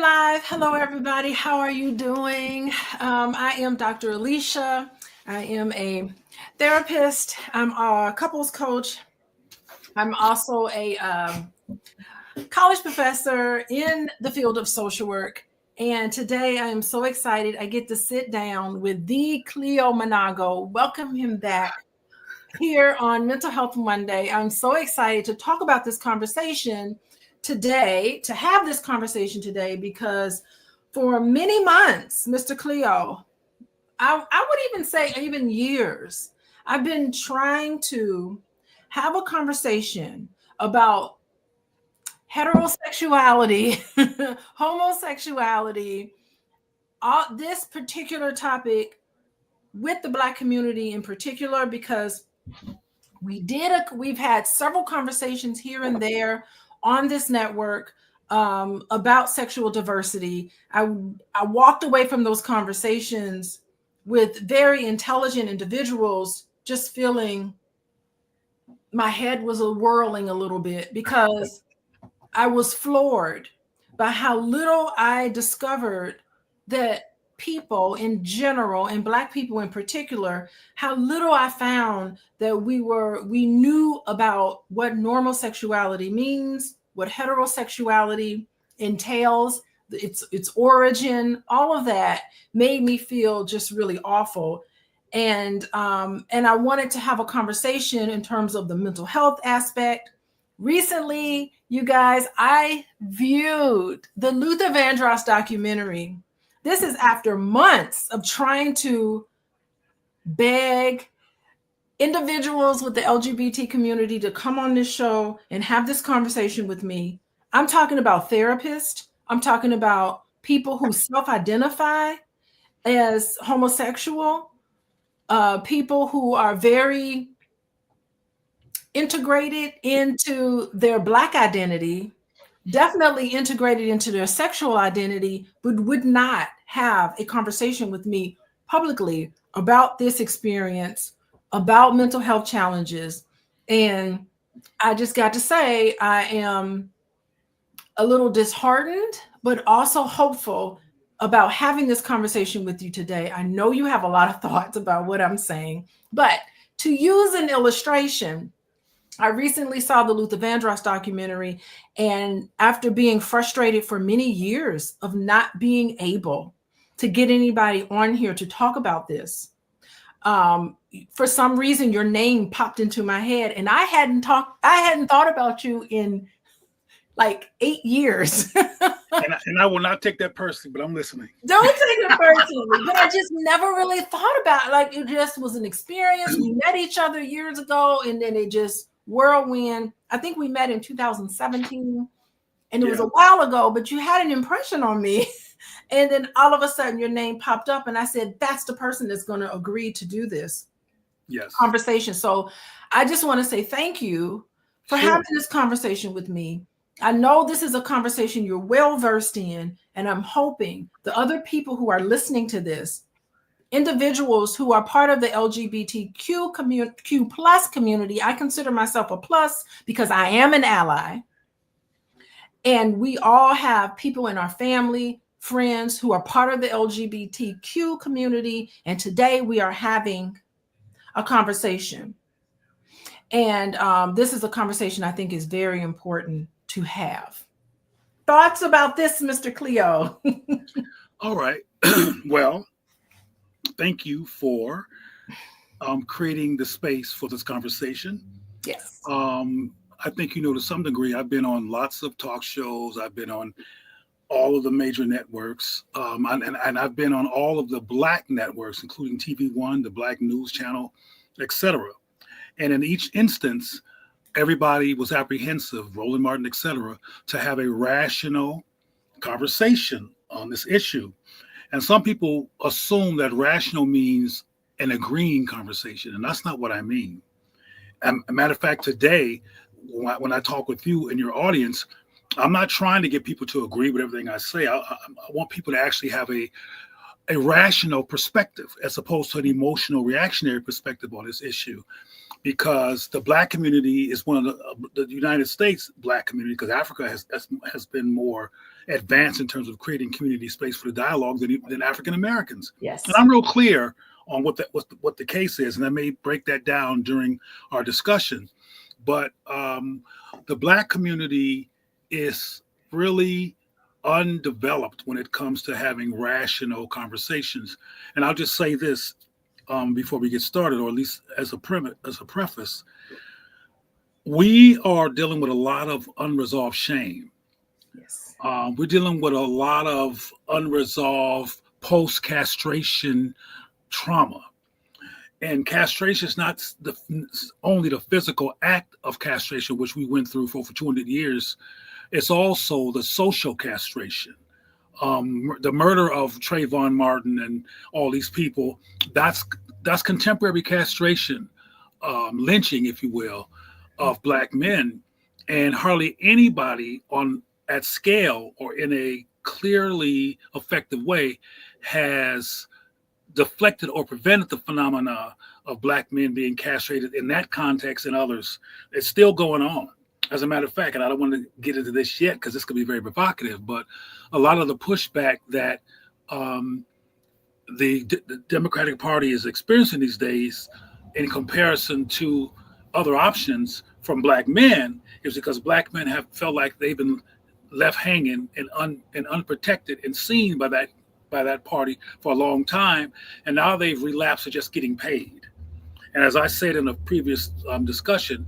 live. Hello, everybody. How are you doing? I am Dr. Alicia. I am a therapist. I'm a couples coach. I'm also a college professor in the field of social work. And today I am so excited. I get to sit down with the Cleo Manago. Welcome him back here on Mental Health Monday. I'm so excited to talk about this conversation today, to have this conversation today, because for many months, Mr. Cleo, I would even say even years, I've been trying to have a conversation about heterosexuality, homosexuality, this particular topic with the Black community in particular, because we've had several conversations here and there on this network about sexual diversity. I walked away from those conversations with very intelligent individuals, just feeling my head was whirling a little bit, because I was floored by how little I discovered that people in general, and Black people in particular, how little I found that we knew about what normal sexuality means, what heterosexuality entails, its origin. All of that made me feel just really awful. And I wanted to have a conversation in terms of the mental health aspect. Recently, you guys, I viewed the Luther Vandross documentary. This is after months of trying to beg individuals with the LGBT community to come on this show and have this conversation with me. I'm talking about therapists. I'm talking about people who self-identify as homosexual, people who are very integrated into their Black identity, definitely integrated into their sexual identity, but would not have a conversation with me publicly about this experience, about mental health challenges. And I just got to say, I am a little disheartened, but also hopeful about having this conversation with you today. I know you have a lot of thoughts about what I'm saying, but to use an illustration, I recently saw the Luther Vandross documentary, and after being frustrated for many years of not being able to get anybody on here to talk about this, for some reason your name popped into my head, and I hadn't thought about you in like 8 years. and I will not take that personally, but I'm listening. Don't take it personally, but I just never really thought about it. Like, it just was an experience. We met each other years ago, and then it just whirlwind. I think we met in 2017, and it was a while ago, but you had an impression on me. And then all of a sudden your name popped up, and I said, that's the person that's going to agree to do this conversation. So I just want to say thank you for having this conversation with me. I know this is a conversation you're well versed in, and I'm hoping the other people who are listening to this, individuals who are part of the LGBTQ Q plus community, I consider myself a plus because I am an ally. And we all have people in our family, friends who are part of the LGBTQ community. And today we are having a conversation. And this is a conversation I think is very important to have. Thoughts about this, Mr. Cleo? All right. Well, thank you for creating the space for this conversation. Yes. I think, to some degree, I've been on lots of talk shows. I've been on all of the major networks, and I've been on all of the Black networks, including TV One, the Black News Channel, etc. And in each instance, everybody was apprehensive, Roland Martin, etc., to have a rational conversation on this issue. And some people assume that rational means an agreeing conversation, and that's not what I mean. As a matter of fact, today, when I talk with you and your audience, I'm not trying to get people to agree with everything I say. I want people to actually have a rational perspective as opposed to an emotional, reactionary perspective on this issue. because the Black community is one of the United States Black community, because Africa has been more advanced in terms of creating community space for the dialogue than African Americans. Yes. And I'm real clear on what the case is, and I may break that down during our discussion. But the Black community is really undeveloped when it comes to having rational conversations. And I'll just say this before we get started, or at least as a preface, we are dealing with a lot of unresolved shame. Yes. We're dealing with a lot of unresolved post-castration trauma. And castration is not only the physical act of castration, which we went through for over 200 years. It's also the social castration. The murder of Trayvon Martin and all these people, that's contemporary castration, lynching, if you will, of Black men. And hardly anybody at scale or in a clearly effective way has deflected or prevented the phenomena of Black men being castrated in that context and others. It's still going on. As a matter of fact, and I don't want to get into this yet because this could be very provocative, but a lot of the pushback that the Democratic Party is experiencing these days in comparison to other options from Black men is because Black men have felt like they've been left hanging and unprotected and seen by that party for a long time, and now they've relapsed to just getting paid. And as I said in a previous discussion,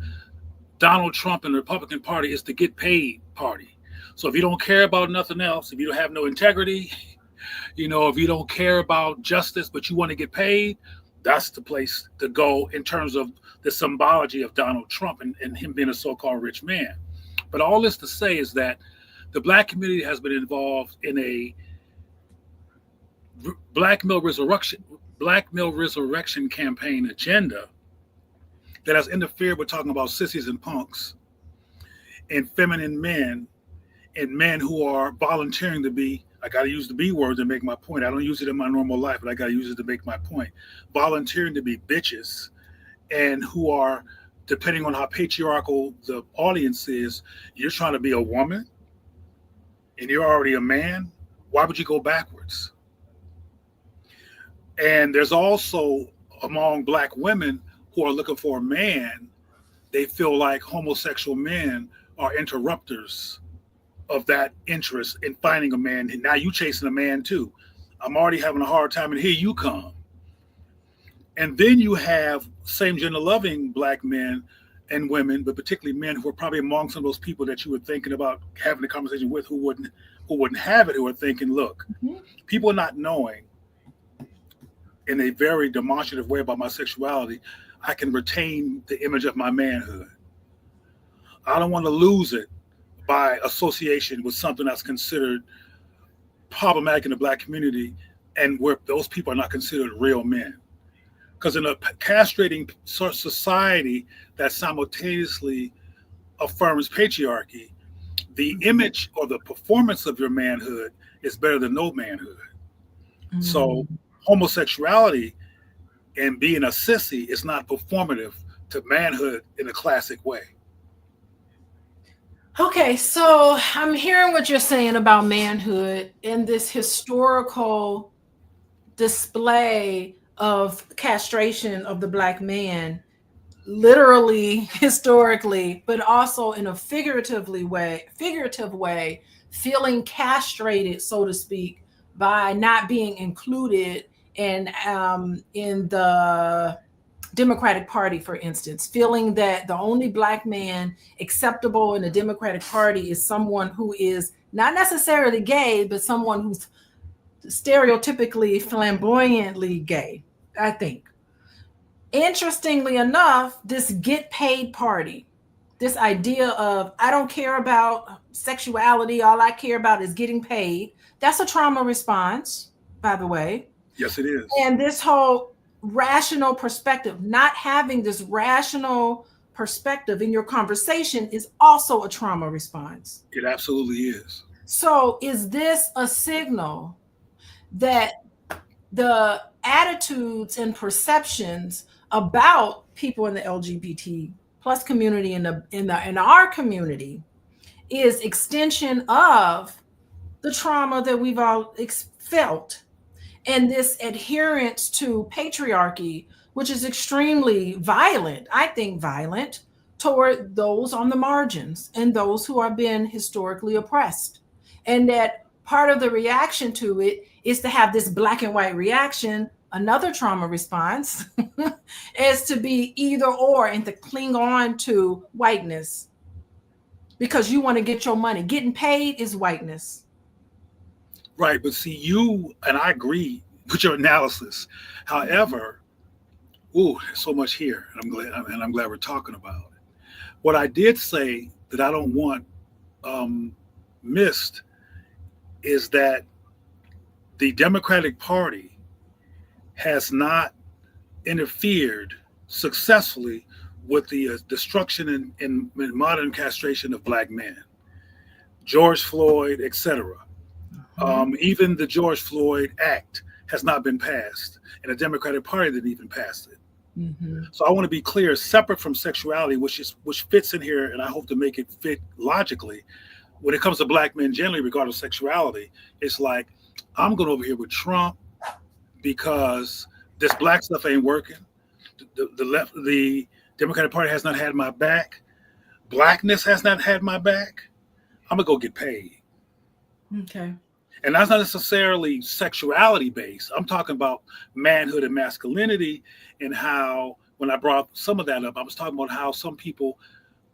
Donald Trump and the Republican Party is the get paid party. So if you don't care about nothing else, if you don't have no integrity, if you don't care about justice, but you want to get paid, that's the place to go in terms of the symbology of Donald Trump and him being a so-called rich man. But all this to say is that the Black community has been involved in a Black male resurrection campaign agenda that has interfered with talking about sissies and punks and feminine men and men who are volunteering to be, I got to use the B word to make my point. I don't use it in my normal life, but I got to use it to make my point. Volunteering to be bitches, and who are, depending on how patriarchal the audience is, you're trying to be a woman and you're already a man. Why would you go backwards? And there's also among Black women who are looking for a man, they feel like homosexual men are interrupters of that interest in finding a man. And now you chasing a man too. I'm already having a hard time, and here you come. And then you have same gender loving Black men and women, but particularly men who are probably among some of those people that you were thinking about having a conversation with, who wouldn't have it, who are thinking, look, people not knowing in a very demonstrative way about my sexuality, I can retain the image of my manhood. I don't want to lose it by association with something that's considered problematic in the Black community and where those people are not considered real men. Because in a castrating society that simultaneously affirms patriarchy, the image or the performance of your manhood is better than no manhood. Mm-hmm. So homosexuality and being a sissy is not performative to manhood in a classic way. Okay, so I'm hearing what you're saying about manhood in this historical display of castration of the Black man, literally, historically, but also in a figurative way, feeling castrated, so to speak, by not being included in the Democratic Party, for instance, feeling that the only Black man acceptable in the Democratic Party is someone who is not necessarily gay, but someone who's stereotypically flamboyantly gay, I think. Interestingly enough, this get paid party, this idea of I don't care about sexuality, all I care about is getting paid, that's a trauma response, by the way. Yes, it is. And this whole rational perspective, not having this rational perspective in your conversation is also a trauma response. It absolutely is. So is this a signal that the attitudes and perceptions about people in the LGBT plus community in our community is extension of the trauma that we've all felt, and this adherence to patriarchy, which is extremely violent, I think violent, toward those on the margins and those who are being historically oppressed. And that part of the reaction to it is to have this black and white reaction, another trauma response, is to be either or and to cling on to whiteness because you want to get your money. Getting paid is whiteness. Right, but see, you and I agree with your analysis. However, there's so much here, and I'm glad we're talking about it. What I did say that I don't want missed is that the Democratic Party has not interfered successfully with the destruction and modern castration of black men, George Floyd, etc. Even the George Floyd Act has not been passed, and the Democratic Party didn't even pass it. Mm-hmm. So I want to be clear, separate from sexuality, which fits in here, and I hope to make it fit logically. When it comes to black men generally, regardless of sexuality, it's like, I'm going over here with Trump because this black stuff ain't working. The Democratic Party has not had my back. Blackness has not had my back. I'm going to go get paid. Okay. And that's not necessarily sexuality based. I'm talking about manhood and masculinity, and how, when I brought some of that up, I was talking about how some people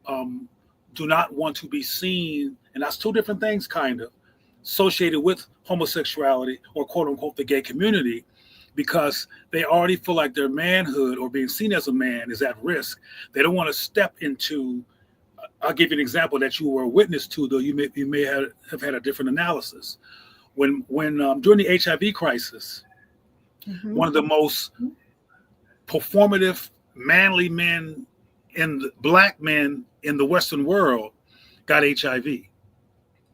do not want to be seen, and that's two different things, kind of, associated with homosexuality or quote unquote the gay community, because they already feel like their manhood or being seen as a man is at risk. They don't want to step into, I'll give you an example that you were a witness to, though you may have had a different analysis. When during the HIV crisis, one of the most performative, manly men black men in the Western world got HIV.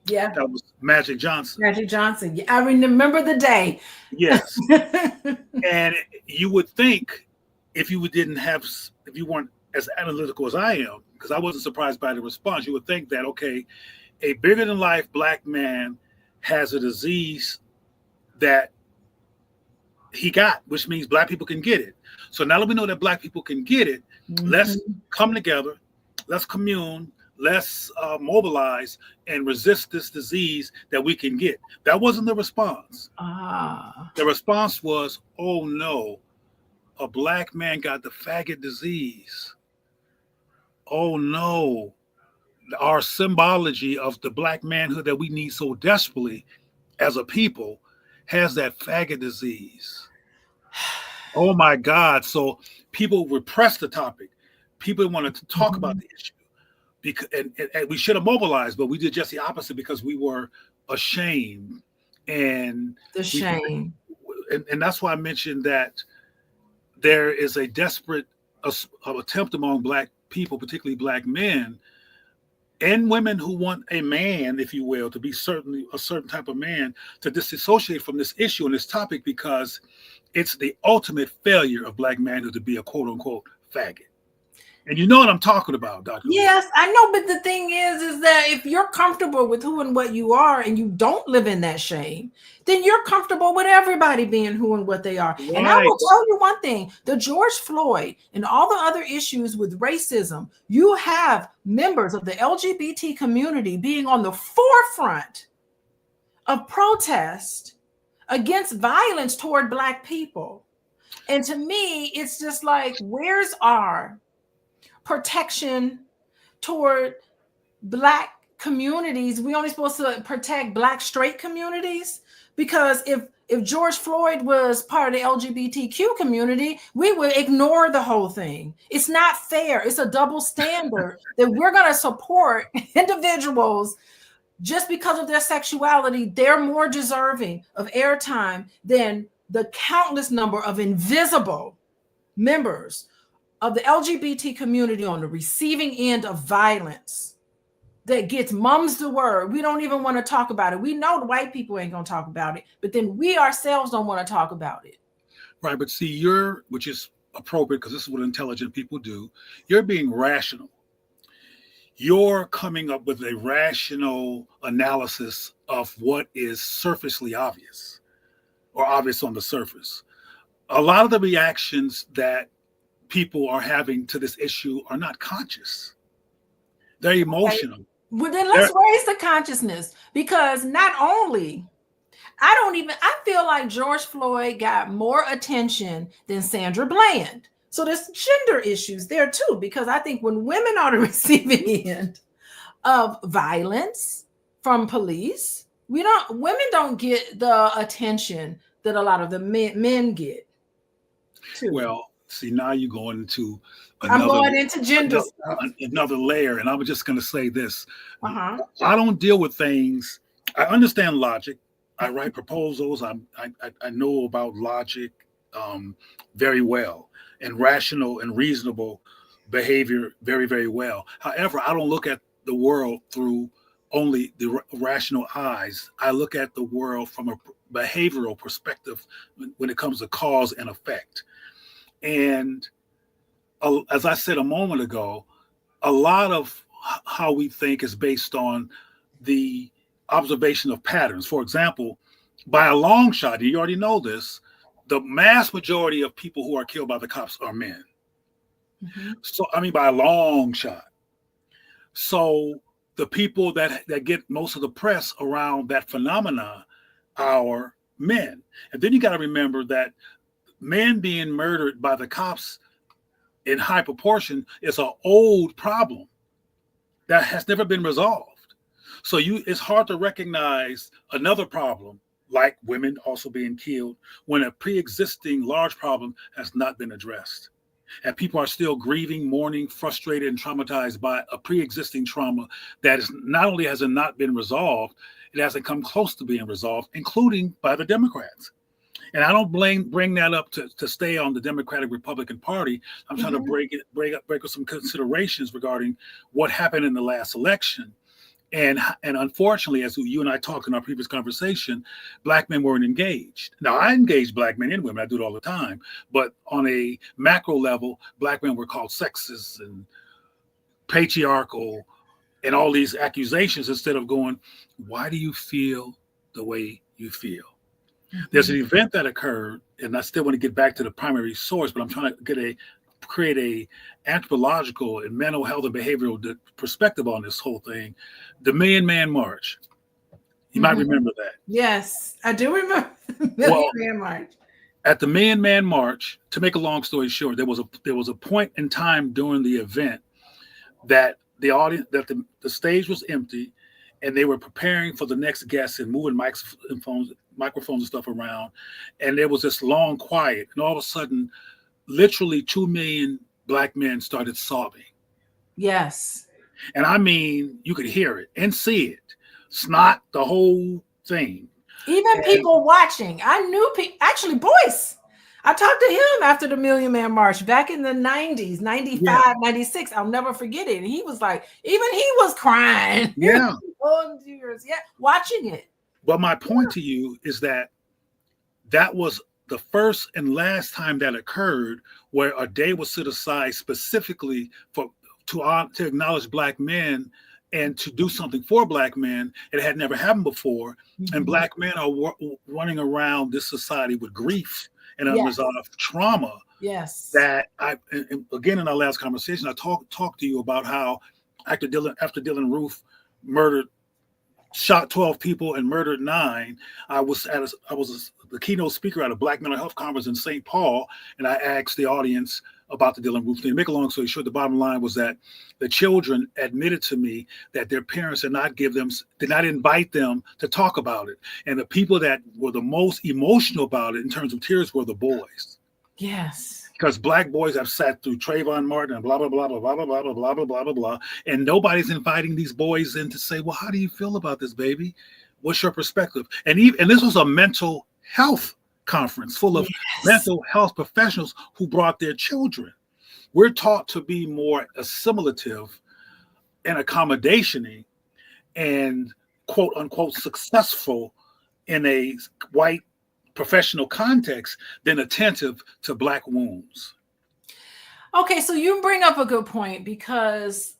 Yeah. That was Magic Johnson. Magic Johnson. Yeah, I remember the day. Yes. And you would think if you weren't as analytical as I am, because I wasn't surprised by the response, you would think that, okay, a bigger than life black man has a disease that he got, which means black people can get it. So now that we know that black people can get it, let's come together, let's commune, let's mobilize and resist this disease that we can get. That wasn't the response. The response was, oh no, a black man got the faggot disease. Oh no, our symbology of the black manhood that we need so desperately as a people has that faggot disease. Oh my God. So people repress the topic. People wanted to talk about the issue, because and we should have mobilized, but we did just the opposite because we were ashamed. And the shame. And that's why I mentioned that there is a desperate attempt among black people, particularly black men and women who want a man, if you will, to be certainly a certain type of man, to disassociate from this issue and this topic, because it's the ultimate failure of black manhood to be a quote unquote faggot. And you know what I'm talking about, Dr. Yes, I know, but the thing is that if you're comfortable with who and what you are and you don't live in that shame, then you're comfortable with everybody being who and what they are. Right. And I will tell you one thing, the George Floyd and all the other issues with racism, you have members of the LGBT community being on the forefront of protest against violence toward Black people. And to me, it's just like, where's our protection toward Black communities? We only supposed to protect Black straight communities, because if George Floyd was part of the LGBTQ community, we would ignore the whole thing. It's not fair. It's a double standard that we're going to support individuals just because of their sexuality. They're more deserving of airtime than the countless number of invisible members of the LGBT community on the receiving end of violence that gets mums the word. We don't even want to talk about it. We know the white people ain't going to talk about it, but then we ourselves don't want to talk about it. Right. But see, which is appropriate, because this is what intelligent people do. You're being rational. You're coming up with a rational analysis of what is surfacely obvious or obvious on the surface. A lot of the reactions that people are having to this issue are not conscious. They're emotional. Okay. Well, then let's raise the consciousness, because not only I feel like George Floyd got more attention than Sandra Bland. So there's gender issues there too, because I think when women are the receiving end of violence from police, women don't get the attention that a lot of the men get too. Well, see, now you're going into I'm going into gender stuff. Another layer, and I was just going to say this. Uh-huh. I don't deal with things. I understand logic. I write proposals. I know about logic very well, and rational and reasonable behavior very, very well. However, I don't look at the world through only the rational eyes. I look at the world from a behavioral perspective when it comes to cause and effect. And as I said a moment ago, a lot of how we think is based on the observation of patterns. For example, by a long shot, and you already know this, the mass majority of people who are killed by the cops are men. Mm-hmm. So, I mean, by a long shot. So the people that get most of the press around that phenomena are men. And then you got to remember that men being murdered by the cops in high proportion is an old problem that has never been resolved. So it's hard to recognize another problem like women also being killed when a pre-existing large problem has not been addressed. And people are still grieving, mourning, frustrated, and traumatized by a pre-existing trauma that is not only has it not been resolved, it hasn't come close to being resolved, including by the Democrats. And I don't bring that up to stay on the Democratic Republican Party. I'm trying to break up some considerations regarding what happened in the last election. And unfortunately, as you and I talked in our previous conversation, Black men weren't engaged. Now, I engage Black men and women. I do it all the time. But on a macro level, Black men were called sexist and patriarchal and all these accusations instead of going, why do you feel the way you feel? Mm-hmm. There's an event that occurred, and I still want to get back to the primary source, but I'm trying to create a anthropological and mental health and behavioral perspective on this whole thing. The Million Man March. You might remember that. Yes, I do remember the Million Man March. At the Million Man March, to make a long story short, there was a point in time during the event that the audience, that the stage was empty, and they were preparing for the next guest and moving microphones and stuff around, and there was this long quiet, and all of a sudden, literally 2 million Black men started sobbing. Yes. And I mean, you could hear it and see it. Snot, the whole thing. Even people watching. I knew actually, Boyce. I talked to him after the Million Man March back in the 90s, 95, 96. I'll never forget it. And he was like, even he was crying. Yeah. Watching it. But my point to you is that was the first and last time that occurred where a day was set aside specifically to acknowledge Black men and to do something for Black men. It had never happened before. Mm-hmm. And Black men are running around this society with grief and unresolved trauma. Yes. That again, in our last conversation, I talked to you about how after Dylan Roof shot 12 people and murdered 9. I was the keynote speaker at a Black mental health conference in St. Paul, and I asked the audience about the Dylan Roof thing. To make a long story short, the bottom line was that the children admitted to me that their parents did not invite them to talk about it, and the people that were the most emotional about it in terms of tears were the boys. Yes. Because Black boys have sat through Trayvon Martin and blah, blah, blah, blah, blah, blah, blah, blah, blah, blah, blah, blah. And nobody's inviting these boys in to say, well, how do you feel about this, baby? What's your perspective? And this was a mental health conference full of mental health professionals who brought their children. We're taught to be more assimilative and accommodationing and quote unquote successful in a white professional context than attentive to Black wounds. Okay, so you bring up a good point because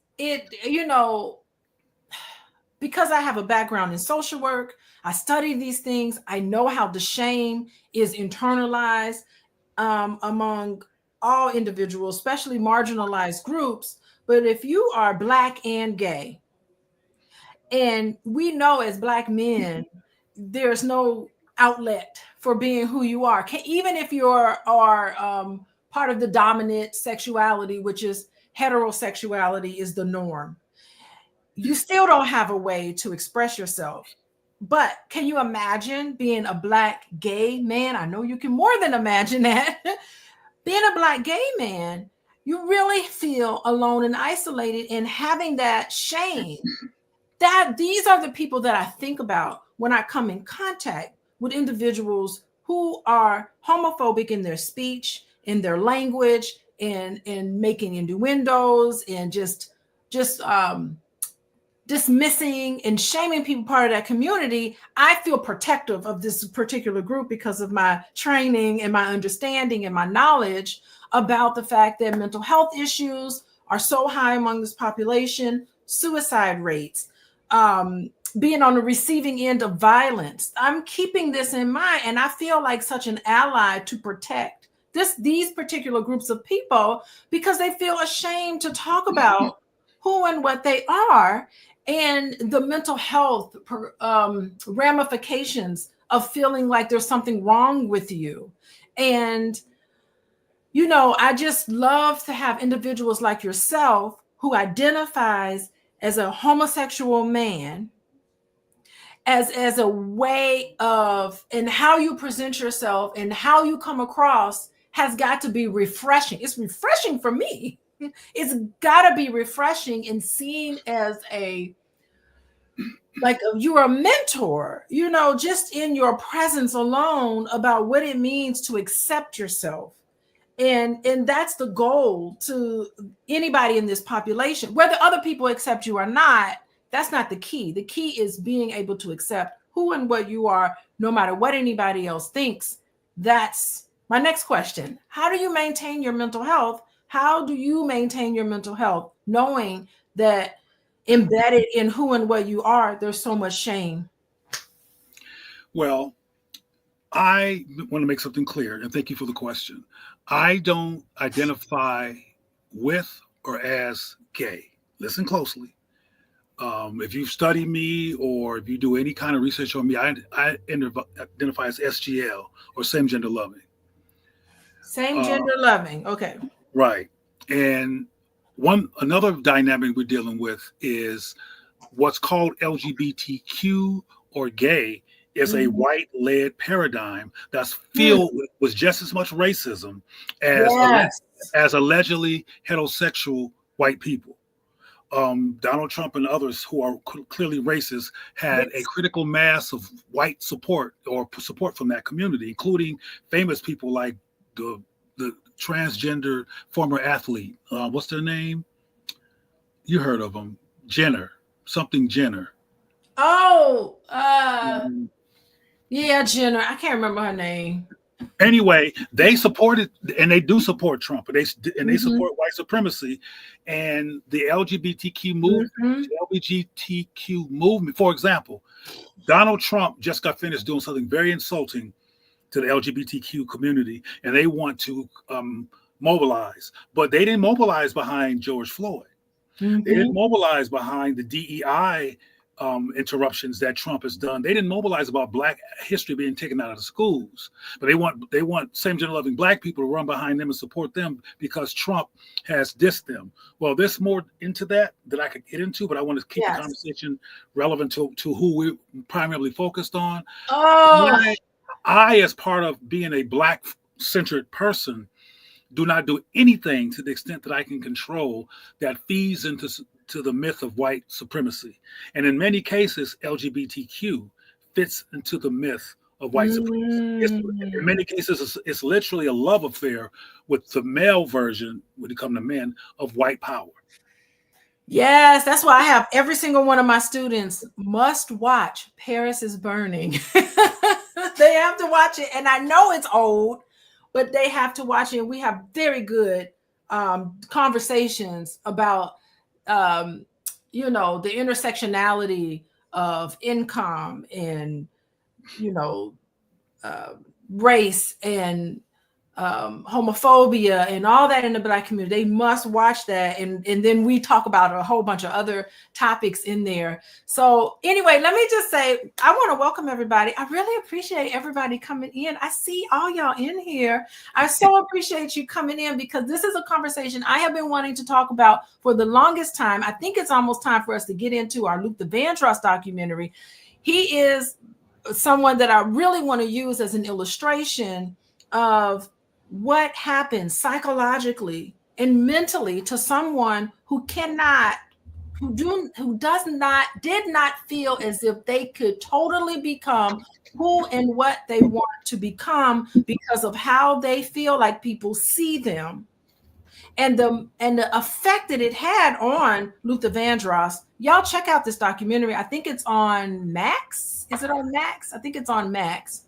because I have a background in social work, I study these things. I know how the shame is internalized among all individuals, especially marginalized groups. But if you are Black and gay, and we know as Black men, there's no outlet for being who you are. Even if you are part of the dominant sexuality, which is heterosexuality, is the norm, you still don't have a way to express yourself. But can you imagine being a Black gay man? I know you can more than imagine that. Being a Black gay man, you really feel alone and isolated, and having that shame. That these are the people that I think about when I come in contact with individuals who are homophobic in their speech, in their language, and making innuendos, and just dismissing and shaming people part of that community. I feel protective of this particular group because of my training and my understanding and my knowledge about the fact that mental health issues are so high among this population, suicide rates, being on the receiving end of violence. I'm keeping this in mind, and I feel like such an ally to protect these particular groups of people because they feel ashamed to talk about who and what they are, and the mental health ramifications of feeling like there's something wrong with you. And I just love to have individuals like yourself who identifies as a homosexual man as a way of, and how you present yourself and how you come across has got to be refreshing. It's refreshing for me. It's got to be refreshing and seen as you're a mentor, just in your presence alone about what it means to accept yourself. And that's the goal to anybody in this population. Whether other people accept you or not, that's not the key. The key is being able to accept who and what you are, no matter what anybody else thinks. That's my next question. How do you maintain your mental health? How do you maintain your mental health knowing that embedded in who and what you are, there's so much shame? Well, I want to make something clear, and thank you for the question. I don't identify with or as gay. Listen closely. If you study me or if you do any kind of research on me, I identify as SGL, or same gender loving. Same gender loving. Okay. Right. And another dynamic we're dealing with is what's called LGBTQ or gay is a white-led paradigm that's filled with just as much racism as allegedly heterosexual white people. Donald Trump and others who are clearly racist had a critical mass of white support or support from that community, including famous people like the transgender former athlete. What's their name? You heard of them? Something Jenner. Oh, yeah, Jenner. I can't remember her name. Anyway, they supported, and they do support Trump, and they support white supremacy and the LGBTQ movement. LGBTQ movement, for example, Donald Trump just got finished doing something very insulting to the LGBTQ community, and they want to mobilize, but they didn't mobilize behind George Floyd. They didn't mobilize behind the DEI interruptions that Trump has done. They didn't mobilize about Black history being taken out of the schools, but they want same gender loving Black people to run behind them and support them because Trump has dissed them. Well, there's more into that I could get into, but I want to keep the conversation relevant to who we're primarily focused on. I, as part of being a Black centered person, do not do anything to the extent that I can control that feeds into the myth of white supremacy. And in many cases, LGBTQ fits into the myth of white supremacy. In many cases, it's literally a love affair with the male version, when it comes to men, of white power. Yes, that's why I have every single one of my students must watch Paris is Burning. They have to watch it. And I know it's old, but they have to watch it. We have very good conversations about, the intersectionality of income and, uh, race and homophobia and all that in the Black community. They must watch that. And then we talk about a whole bunch of other topics in there. So anyway, let me just say, I want to welcome everybody. I really appreciate everybody coming in. I see all y'all in here. I so appreciate you coming in, because this is a conversation I have been wanting to talk about for the longest time. I think it's almost time for us to get into our Luther Vandross documentary. He is someone that I really want to use as an illustration of what happens psychologically and mentally to someone who did not feel as if they could totally become who and what they want to become because of how they feel like people see them, and the effect that it had on Luther Vandross. Y'all check out this documentary. I think it's on Max. Is it on Max? I think it's on Max.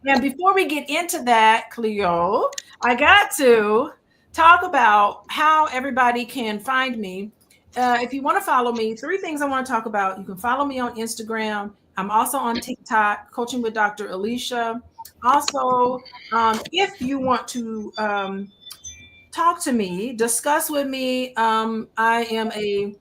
And before we get into that, Cleo, I got to talk about how everybody can find me. If you want to follow me, 3 things I want to talk about. You can follow me on Instagram. I'm also on TikTok, Coaching with Dr. Alicia. Also, if you want to talk to me, discuss with me, I am a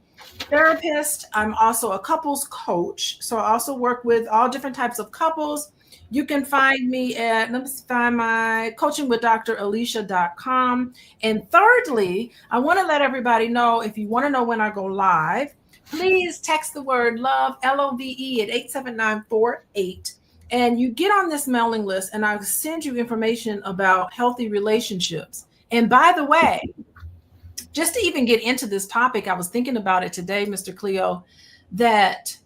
therapist. I'm also a couples coach. So I also work with all different types of couples. You can find me at, let me find my coachingwithdralicia.com. And thirdly, I want to let everybody know, if you want to know when I go live, please text the word love, LOVE, at 87948. And you get on this mailing list, and I'll send you information about healthy relationships. And by the way, just to even get into this topic, I was thinking about it today, Mr. Cleo, that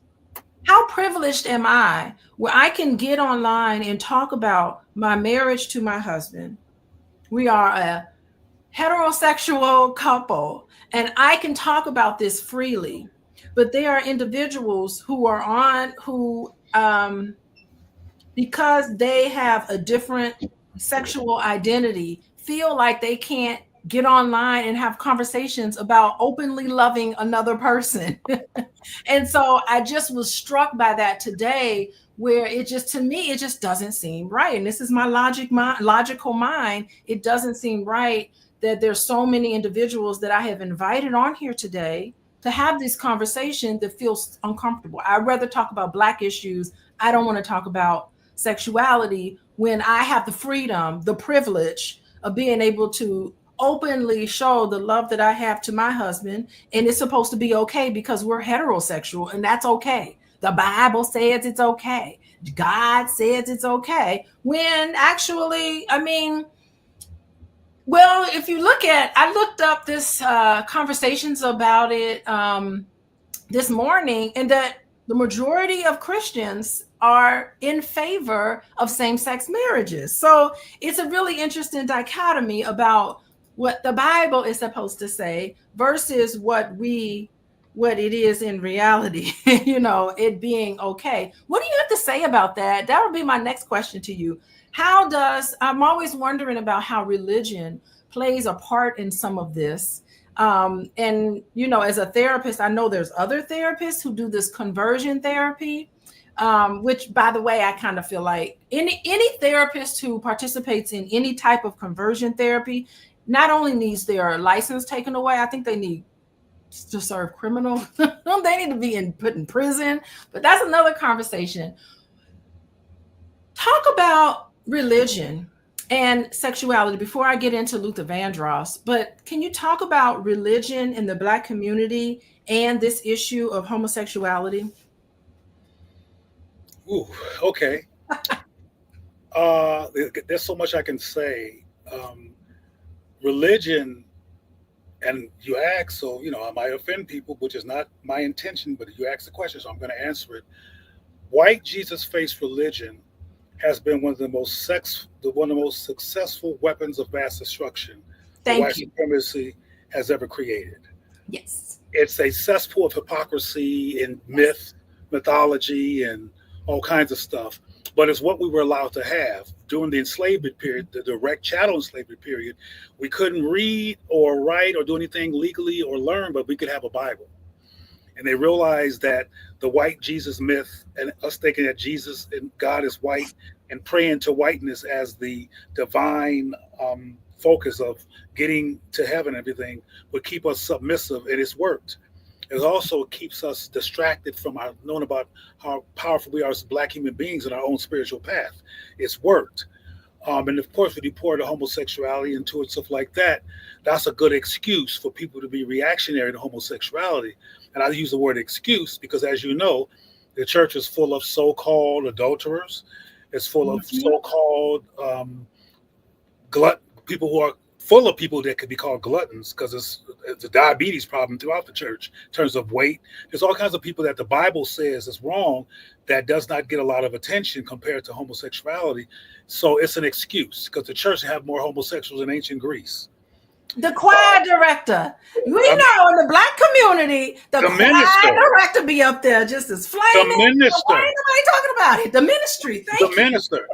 how privileged am I where I can get online and talk about my marriage to my husband. We are a heterosexual couple, and I can talk about this freely. But there are individuals who because they have a different sexual identity, feel like they can't get online and have conversations about openly loving another person. And so I just was struck by that today, where to me, it just doesn't seem right. And this is my logical mind. It doesn't seem right that there's so many individuals that I have invited on here today to have this conversation that feels uncomfortable. I'd rather talk about Black issues. I don't want to talk about sexuality when I have the freedom, the privilege of being able to openly show the love that I have to my husband. And it's supposed to be okay because we're heterosexual, and that's okay. The Bible says it's okay. God says it's okay. When actually, if you I looked up this conversations about it this morning, and that the majority of Christians are in favor of same-sex marriages. So it's a really interesting dichotomy about what the Bible is supposed to say versus what it is in reality, it being okay. What do you have to say about that? That would be my next question to you. I'm always wondering about how religion plays a part in some of this. And, as a therapist, I know there's other therapists who do this conversion therapy, which, by the way, I kind of feel like any therapist who participates in any type of conversion therapy not only needs their license taken away, I think they need to serve criminal. They need to be put in prison, but that's another conversation. Talk about religion and sexuality before I get into Luther Vandross, but can you talk about religion in the Black community and this issue of homosexuality? Ooh, okay. There's so much I can say. Religion, and you ask, so I might offend people, which is not my intention, but you asked the question, so I'm going to answer it. White Jesus-faced religion has been one of the most successful weapons of mass destruction white supremacy has ever created. Yes. It's a cesspool of hypocrisy and mythology, and all kinds of stuff. but it's what we were allowed to have. During the enslavement period, the direct chattel enslavement period, we couldn't read or write or do anything legally or learn, but we could have a Bible. And they realized that the white Jesus myth and us thinking that Jesus and God is white and praying to whiteness as the divine focus of getting to heaven and everything would keep us submissive, and it's worked. It also keeps us distracted from our knowing about how powerful we are as Black human beings in our own spiritual path. It's worked. And of course, when you pour the homosexuality into it, stuff like that, that's a good excuse for people to be reactionary to homosexuality. And I use the word excuse because, as you know, the church is full of so-called adulterers. It's full of so-called people who are full of people that could be called gluttons because it's a diabetes problem throughout the church in terms of weight. There's all kinds of people that the Bible says is wrong that does not get a lot of attention compared to homosexuality. So it's an excuse because the church have more homosexuals in ancient Greece. The choir director. We know in the Black community, the choir minister. Director be up there just as flaming. The minister. Why ain't nobody talking about it? The ministry. Thank you. The minister.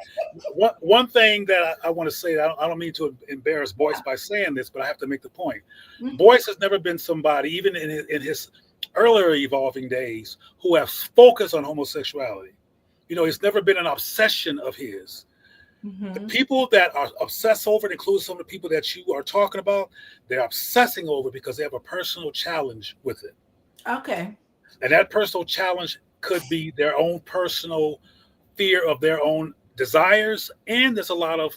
One thing that I want to say, I don't mean to embarrass Boyce by saying this, but I have to make the point. Mm-hmm. Boyce has never been somebody, even in his earlier evolving days, who have focused on homosexuality. You know, it's never been an obsession of his. Mm-hmm. The people that are obsessed over it, including some of the people that you are talking about, they're obsessing over it because they have a personal challenge with it. Okay. And that personal challenge could be their own personal fear of their own desires. And there's a lot of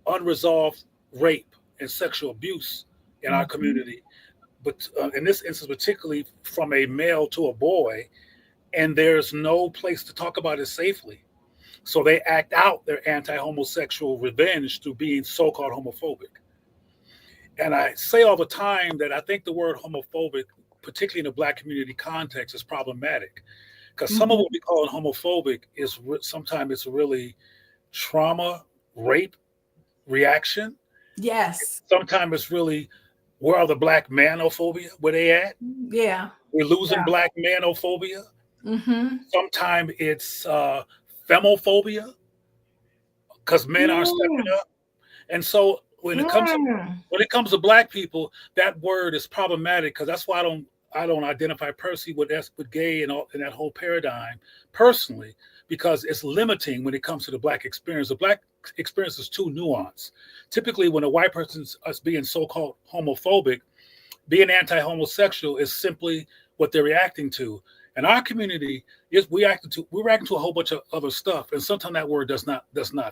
unresolved rape and sexual abuse in our community. But in this instance, particularly from a male to a boy, and there's no place to talk about it safely. So they act out their anti-homosexual revenge through being so-called homophobic. And I say all the time that I think the word homophobic, particularly in the Black community context, is problematic. Because some of what we call homophobic is sometimes it's really trauma, rape, reaction. Yes. Sometimes it's really, where are the Black manophobia? Where they at? Yeah. We're losing Black manophobia. Mm-hmm. Sometimes it's femophobia because men are stepping up. And so when it comes to Black people, that word is problematic because that's why I don't identify personally with gay and that whole paradigm personally, because it's limiting when it comes to the Black experience. The Black experience is too nuanced. Typically, when a white person's being so-called homophobic, being anti-homosexual is simply what they're reacting to. And our community is we're reacting to a whole bunch of other stuff, and sometimes that word does not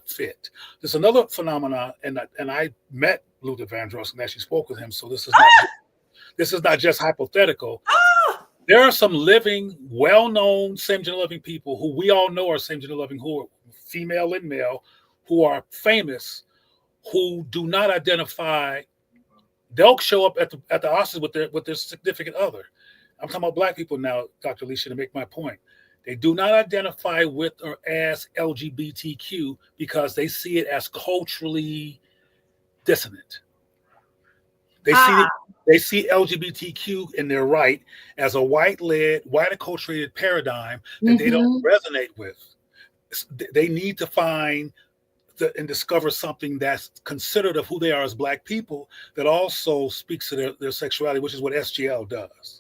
fit. There's another phenomenon, and I met Luther Vandross and actually spoke with him. So this is not just hypothetical. There are some living, well-known same-gender loving people who we all know are same-gender loving, who are female and male, who are famous, who do not identify. They'll show up at the Oscars with their significant other. I'm talking about Black people now, Dr. Alicia, to make my point. They do not identify with or as LGBTQ because they see it as culturally dissonant. They see LGBTQ in their right as a white-led, white-acculturated paradigm that they don't resonate with. They need to find and discover something that's considered of who they are as Black people that also speaks to their sexuality, which is what SGL does.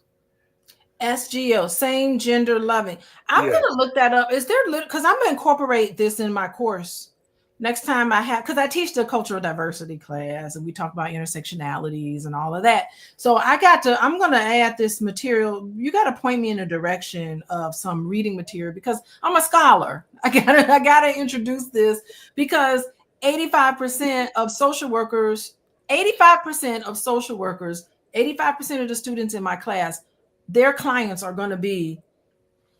SGO, same gender loving. I'm going to look that up. Is there, because I'm going to incorporate this in my course next time I have, because I teach the cultural diversity class and we talk about intersectionalities and all of that. So I'm going to add this material. You got to point me in a direction of some reading material because I'm a scholar. I got to introduce this because 85% of social workers, 85% of the students in my class, their clients are going to be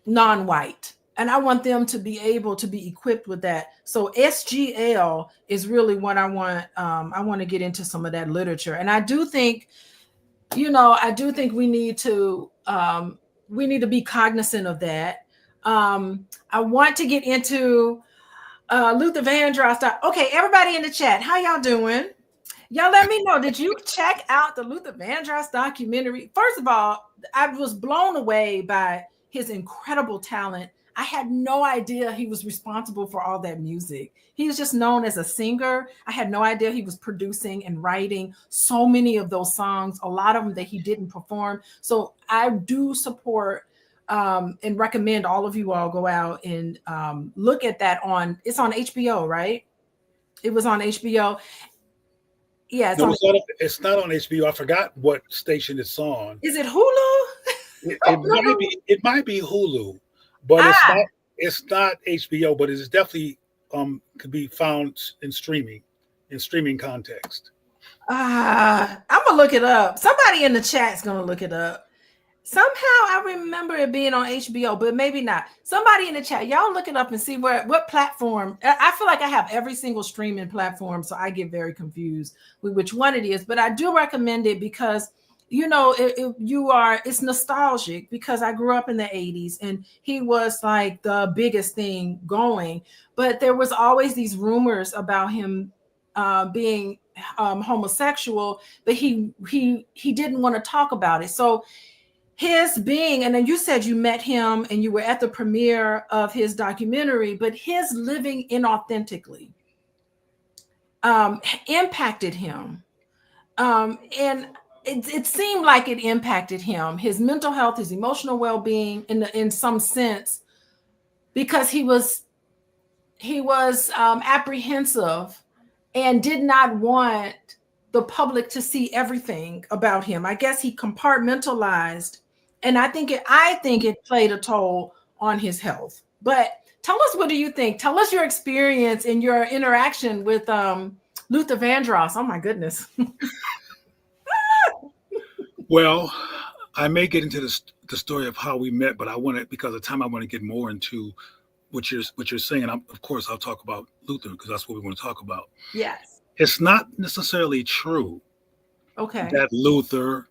non-white. And I want them to be able to be equipped with that. So SGL is really what I want. I want to get into some of that literature. And I do think, we need to be cognizant of that. I want to get into Luther Vandross. Okay, everybody in the chat, how y'all doing? Y'all let me know, did you check out the Luther Vandross documentary? First of all, I was blown away by his incredible talent. I had no idea he was responsible for all that music. He was just known as a singer. I had no idea he was producing and writing so many of those songs, a lot of them that he didn't perform. So I do support and recommend all of you all go out and look at that it's on HBO, right? It was on HBO. Yeah, it's No, on. it's not on HBO. I forgot what station it's on. Is it Hulu? It might be Hulu, but Ah, it's not HBO, but it's definitely could be found in streaming context. I'm gonna look it up. Somebody in the chat's gonna look it up. Somehow I remember it being on HBO, but maybe not. Somebody in the chat, y'all look it up and see what platform. I feel like I have every single streaming platform, so I get very confused with which one it is. But I do recommend it because it's nostalgic because I grew up in the 80s and he was like the biggest thing going. But there was always these rumors about him being homosexual, but he didn't want to talk about it. So his being, and then you said you met him and you were at the premiere of his documentary, but his living inauthentically impacted him. And it seemed like it impacted him, his mental health, his emotional well-being in some sense, because he was apprehensive and did not want the public to see everything about him. I guess he compartmentalized, and I think it played a toll on his health. But tell us, what do you think? Tell us your experience and your interaction with Luther Vandross. Oh my goodness. Well, I may get into the story of how we met, but because of time, I want to get more into what you're saying. Of course, I'll talk about Luther because that's what we want to talk about. Yes. It's not necessarily true Okay. that Luther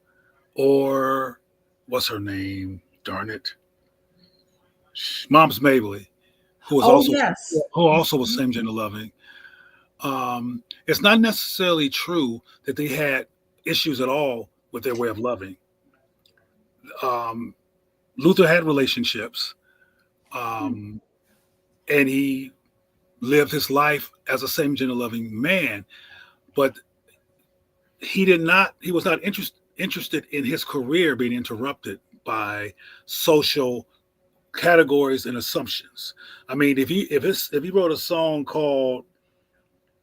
or what's her name? Darn it, Mom's Mabley, who Yes. also was same gender loving. It's not necessarily true that they had issues at all with their way of loving. Um, Luther had relationships, and he lived his life as a same gender loving man, but he was not interested in his career being interrupted by social categories and assumptions. I mean, if he wrote a song called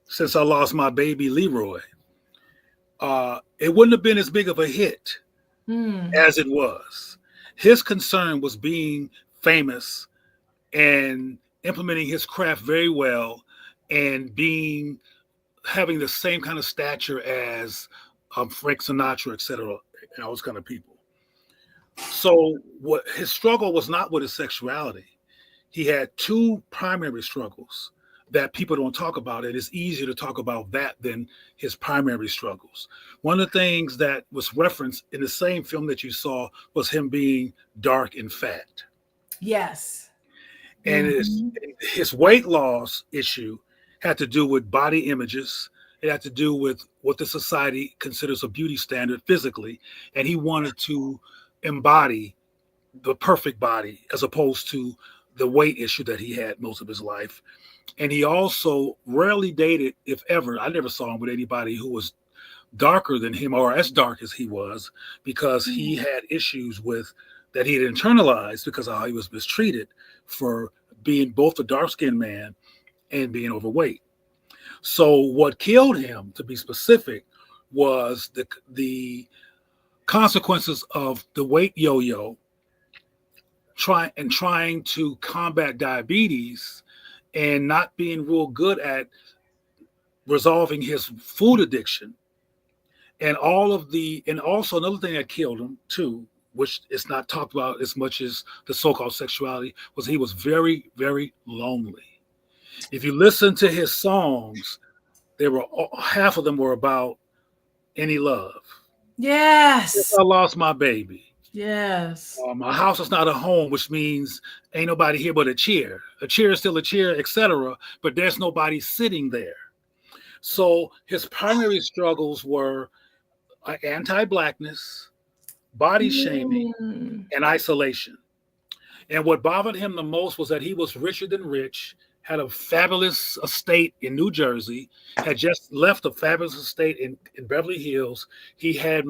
"Since I Lost My Baby Leroy," it wouldn't have been as big of a hit as it was. His concern was being famous and implementing his craft very well and having the same kind of stature as Frank Sinatra, etc., and those kind of people. So what his struggle was not with his sexuality. He had two primary struggles that people don't talk about. It is easier to talk about that than his primary struggles. One of the things that was referenced in the same film that you saw was him being dark and fat. Yes. And his weight loss issue had to do with body images. It had to do with what the society considers a beauty standard physically. And he wanted to embody the perfect body as opposed to the weight issue that he had most of his life. And he also rarely dated, if ever. I never saw him with anybody who was darker than him or as dark as he was, because he had issues with that he had internalized because of how he was mistreated for being both a dark-skinned man and being overweight. So what killed him, to be specific, was the consequences of the weight yo-yo, trying to combat diabetes and not being real good at resolving his food addiction. And also another thing that killed him too, which is not talked about as much as the so-called sexuality, was he was very, very lonely. If you listen to his songs, half of them were about any love. If Yes. I lost my baby. Yes. My house is not a home, which means ain't nobody here but a chair. A chair is still a chair, etc. But there's nobody sitting there. So his primary struggles were anti-blackness, body shaming, and isolation. And what bothered him the most was that he was richer than rich, had a fabulous estate in New Jersey, had just left a fabulous estate in Beverly Hills. He had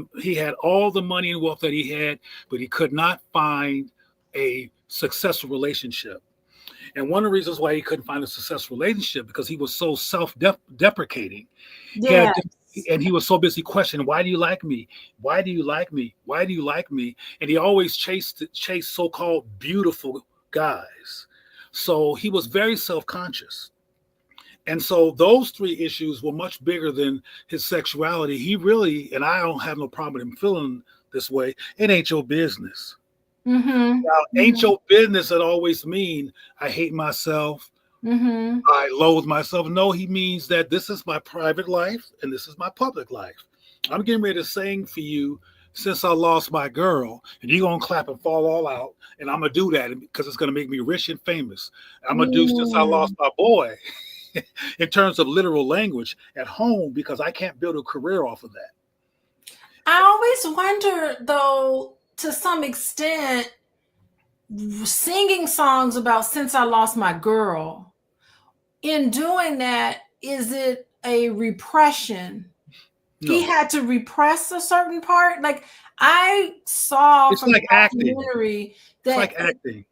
all the money and wealth that he had, but he could not find a successful relationship. And one of the reasons why he couldn't find a successful relationship because he was so self-deprecating. He had, Yeah. and he was so busy questioning, why do you like me? Why do you like me? Why do you like me? And he always chased so-called beautiful guys. So he was very self-conscious. And so those three issues were much bigger than his sexuality. He really, and I don't have no problem with him feeling this way, it ain't your business. Mm-hmm. Now, ain't your business that always mean I hate myself, Mm-hmm. I loathe myself. No, he means that this is my private life and this is my public life. I'm getting ready to sing for you Since I Lost My Girl, and you're going to clap and fall all out. And I'm going to do that because it's going to make me rich and famous. I'm going to do Since I Lost My Boy in terms of literal language at home because I can't build a career off of that. I always wonder, though, to some extent, singing songs about Since I Lost My Girl, in doing that, is it a repression? No. He had to repress a certain part. Like I saw It's from like the acting. documentary that, It's like acting.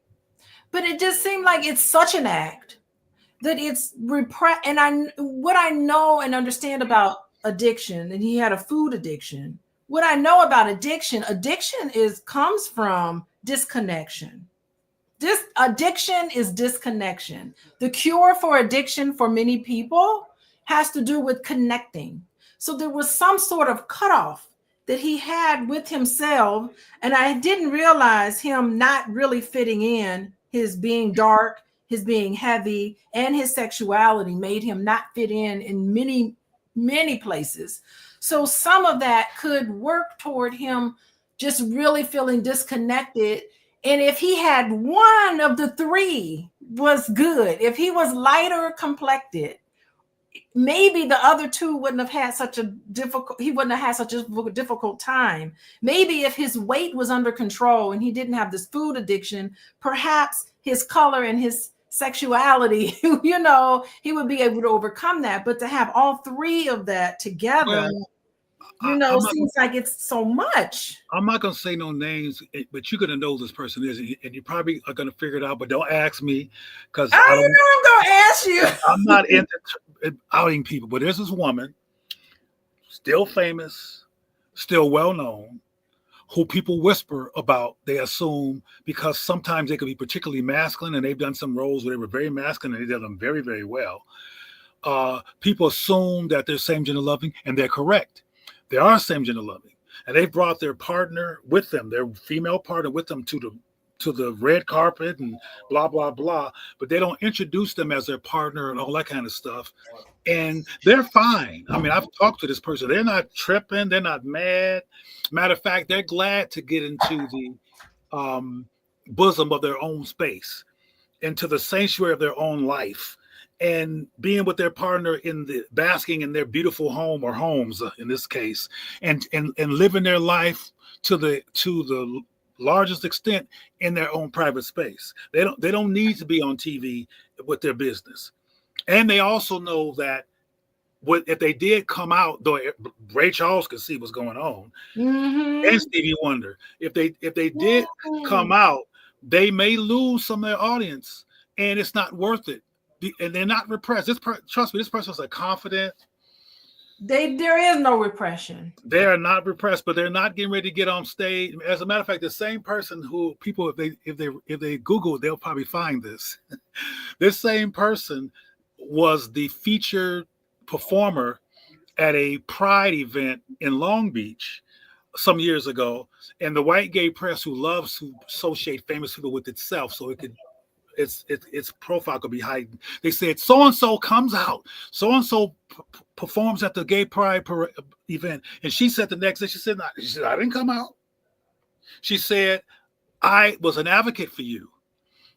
But it just seemed like it's such an act that it's repress. And what I know and understand about addiction, and he had a food addiction. What I know about addiction comes from disconnection. This addiction is disconnection. The cure for addiction for many people has to do with connecting. So there was some sort of cutoff that he had with himself. And I didn't realize him not really fitting in, his being dark, his being heavy, and his sexuality made him not fit in many, many places. So some of that could work toward him just really feeling disconnected. And if he had one of the three was good, if he was lighter complected, maybe the other two wouldn't have had such a difficult time. Maybe if his weight was under control and he didn't have this food addiction, perhaps his color and his sexuality, he would be able to overcome that. But to have all three of that together, seems like it's so much. I'm not going to say no names, but you're going to know who this person is, and you probably are going to figure it out. But don't ask me because I don't know. I'm going to ask you. I'm not into outing people. But there's this woman, still famous, still well known, who people whisper about. They assume because sometimes they could be particularly masculine, and they've done some roles where they were very masculine, and they did them very, very well. People assume that they're same gender loving, and they're correct. They are same gender loving, and they've brought their partner with them, their female partner with them to the red carpet and blah blah blah. But they don't introduce them as their partner and all that kind of stuff. And they're fine. I mean, I've talked to this person. They're not tripping. They're not mad. Matter of fact, they're glad to get into the bosom of their own space, into the sanctuary of their own life, and being with their partner in the basking in their beautiful home or homes in this case, and living their life to the largest extent in their own private space. They don't need to be on TV with their business. And they also know that if they did come out, though Ray Charles could see what's going on, and Stevie Wonder, if they did come out, they may lose some of their audience, and it's not worth it. And they're not repressed. Trust me, this person's a confident. There is no repression. They are not repressed, but they're not getting ready to get on stage. As a matter of fact, the same person who people, if they Google, they'll probably find this. This same person was the featured performer at a Pride event in Long Beach some years ago, and the white gay press who loves to associate famous people with itself, so it could. Its profile could be heightened. They said so-and-so comes out, so-and-so performs at the gay pride event. And she said the next day, she said, I didn't come out. She said, I was an advocate for you.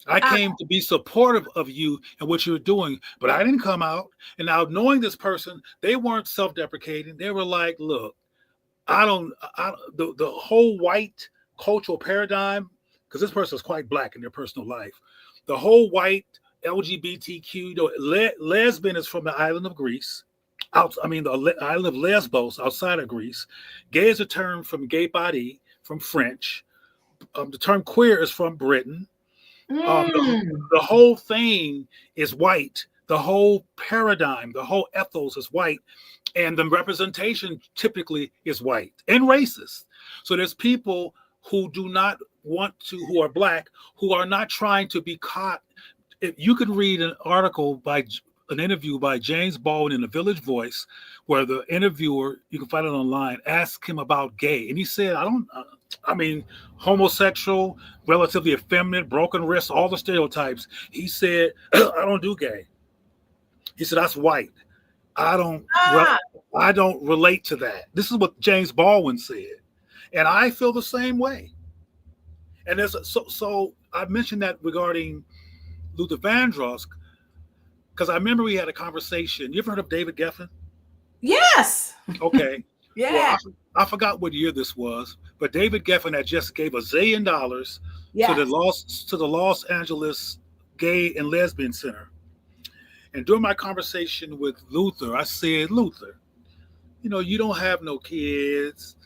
I came to be supportive of you and what you were doing, but I didn't come out. And now knowing this person, they weren't self-deprecating. They were like, look, the whole white cultural paradigm because this person is quite black in their personal life. The whole white LGBTQ, lesbian is from the island of Greece. The island of Lesbos, outside of Greece. Gay is a term from gay body, from French. The term queer is from Britain. The whole thing is white. The whole paradigm, the whole ethos is white. And the representation typically is white and racist. So there's people who do not want to, who are black, who are not trying to be caught. If you could read an interview by James Baldwin in the Village Voice, where the interviewer, you can find it online, asked him about gay. And he said, homosexual, relatively effeminate, broken wrists, all the stereotypes. He said, I don't do gay. He said, that's white. I don't relate to that. This is what James Baldwin said. And I feel the same way. And so I mentioned that regarding Luther Vandross, because I remember we had a conversation. You ever heard of David Geffen? Yes. Okay. Yeah. Well, I forgot what year this was, but David Geffen had just gave $1 zillion to the Los Angeles Gay and Lesbian Center. And during my conversation with Luther, I said, Luther, you don't have no kids.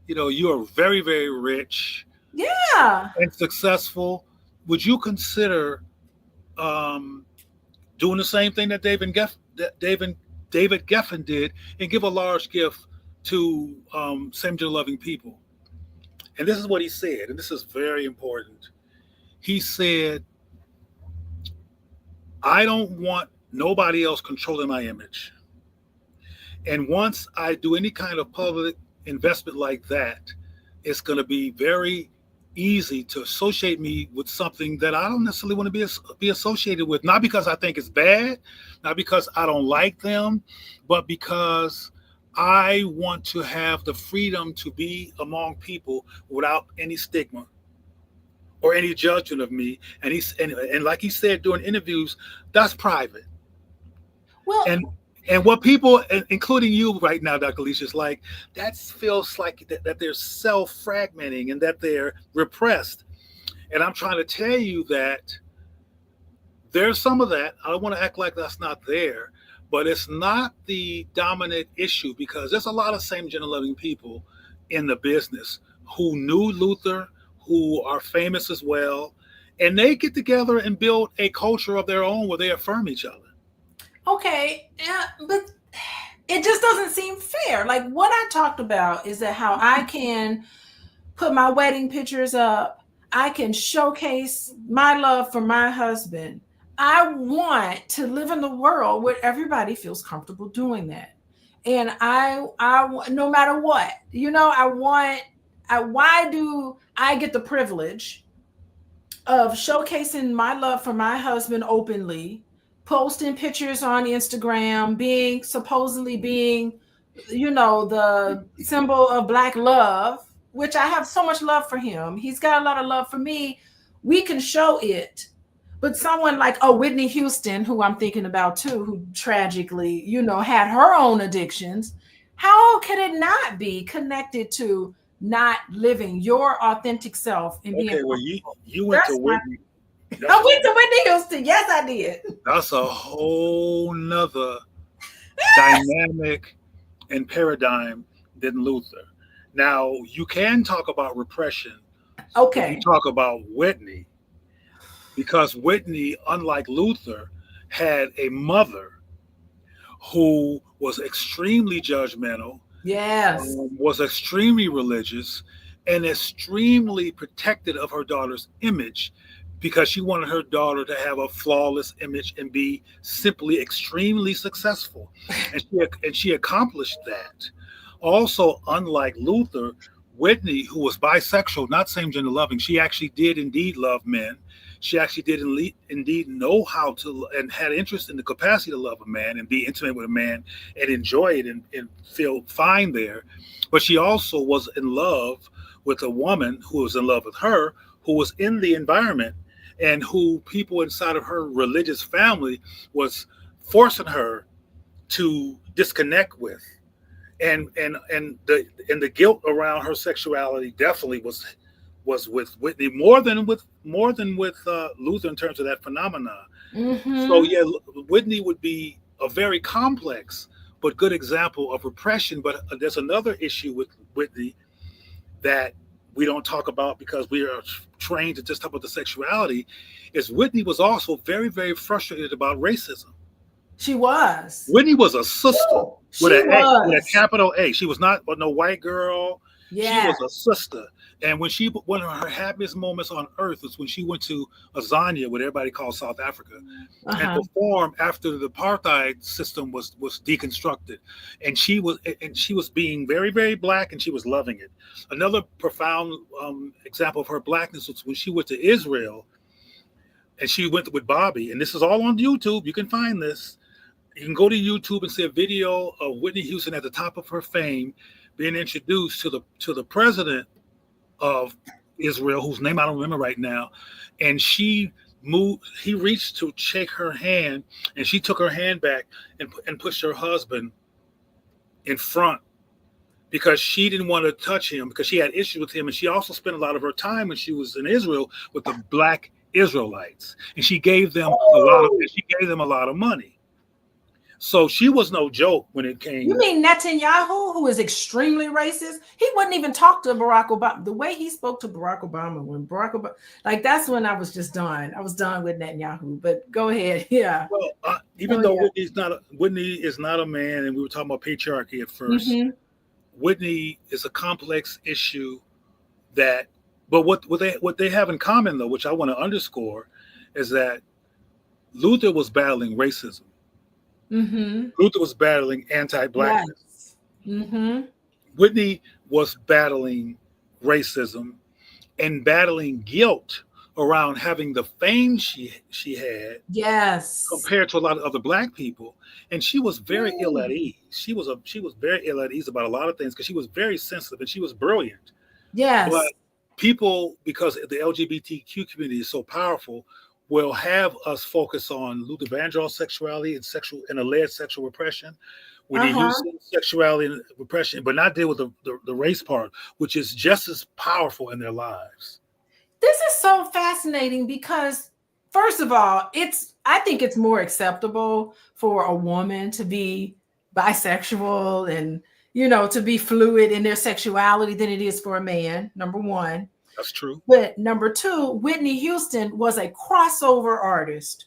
You are very, very rich. Yeah. And successful. Would you consider doing the same thing that David Geffen did and give a large gift to same-gender loving people? And this is what he said, and this is very important. He said, I don't want nobody else controlling my image. And once I do any kind of public investment like that, it's going to be very easy to associate me with something that I don't necessarily want to be associated with, not because I think it's bad, not because I don't like them, but because I want to have the freedom to be among people without any stigma or any judgment of me. And like he said during interviews, that's private. Well, and what people, including you right now, Dr. Alicia, is like, that feels like that they're self-fragmenting and that they're repressed. And I'm trying to tell you that there's some of that. I don't want to act like that's not there, but it's not the dominant issue, because there's a lot of same-gender loving people in the business who knew Luther, who are famous as well, and they get together and build a culture of their own where they affirm each other. Okay, but it just doesn't seem fair. Like, what I talked about is that how I can put my wedding pictures up, I can showcase my love for my husband. I want to live in the world where everybody feels comfortable doing that. And I no matter what, why do I get the privilege of showcasing my love for my husband openly, posting pictures on Instagram, supposedly being, the symbol of Black love, which I have so much love for him. He's got a lot of love for me. We can show it. But someone like, Whitney Houston, who I'm thinking about too, who tragically, had her own addictions. How can it not be connected to not living your authentic self and being? Okay, well, you went to Whitney. I went to Whitney Houston. Yes, I did. That's a whole nother dynamic and paradigm than Luther. Now, you can talk about repression. Okay. You talk about Whitney, because Whitney, unlike Luther, had a mother who was extremely judgmental. Yes. Was extremely religious and extremely protective of her daughter's image, because she wanted her daughter to have a flawless image and be simply extremely successful. And she accomplished that. Also, unlike Luther, Whitney, who was bisexual, not same-gender loving, she actually did indeed love men. She actually did indeed know how to, and had interest in the capacity to love a man and be intimate with a man and enjoy it and feel fine there. But she also was in love with a woman who was in love with her, who was in the environment, and who people inside of her religious family was forcing her to disconnect with. And the guilt around her sexuality definitely was was with Whitney more than with Luther in terms of that phenomenon. So yeah, Whitney would be a very complex but good example of repression. But there's another issue with Whitney that we don't talk about because we are trained to just talk about the sexuality. Is Whitney was also very, very frustrated about racism. She was. Whitney was a sister with She an A, with a was. capital A. She was not no white girl. She Yeah. was a sister. And one of her happiest moments on earth was when she went to Azania, what everybody calls South Africa, and performed after the apartheid system was deconstructed. And she was being very, very black, and she was loving it. Another profound example of her blackness was when she went to Israel, and she went with Bobby. And this is all on YouTube. You can find this. You can go to YouTube and see a video of Whitney Houston at the top of her fame being introduced to the president of Israel, whose name I don't remember right now. And he reached to shake her hand, and she took her hand back and pushed her husband in front because she didn't want to touch him because she had issues with him. And she also spent a lot of her time when she was in Israel with the black Israelites. And she gave them a lot of money. So she was no joke when it came. You mean Netanyahu, who is extremely racist? He wouldn't even talk to Barack Obama. The way he spoke to Barack Obama when Barack Obama, like that's when I was just done. I was done with Netanyahu. But go ahead, yeah. Well, even though Whitney is not a man, and we were talking about patriarchy at first. Whitney is a complex issue but what they have in common though, which I want to underscore, is that Luther was battling racism. Luther was battling anti-blackness. Yes. Whitney was battling racism and battling guilt around having the fame she had. Yes. Compared to a lot of other black people, and she was very ill at ease. She was very ill at ease about a lot of things because she was very sensitive and she was brilliant. Yes. But people, because the LGBTQ community is so powerful, will have us focus on Luther Vandross' sexuality and alleged sexual repression, Whitney Houston's sexuality and repression, but not deal with the race part, which is just as powerful in their lives. This is so fascinating because, first of all, I think it's more acceptable for a woman to be bisexual and, to be fluid in their sexuality than it is for a man, number one. That's true. But number two, Whitney Houston was a crossover artist.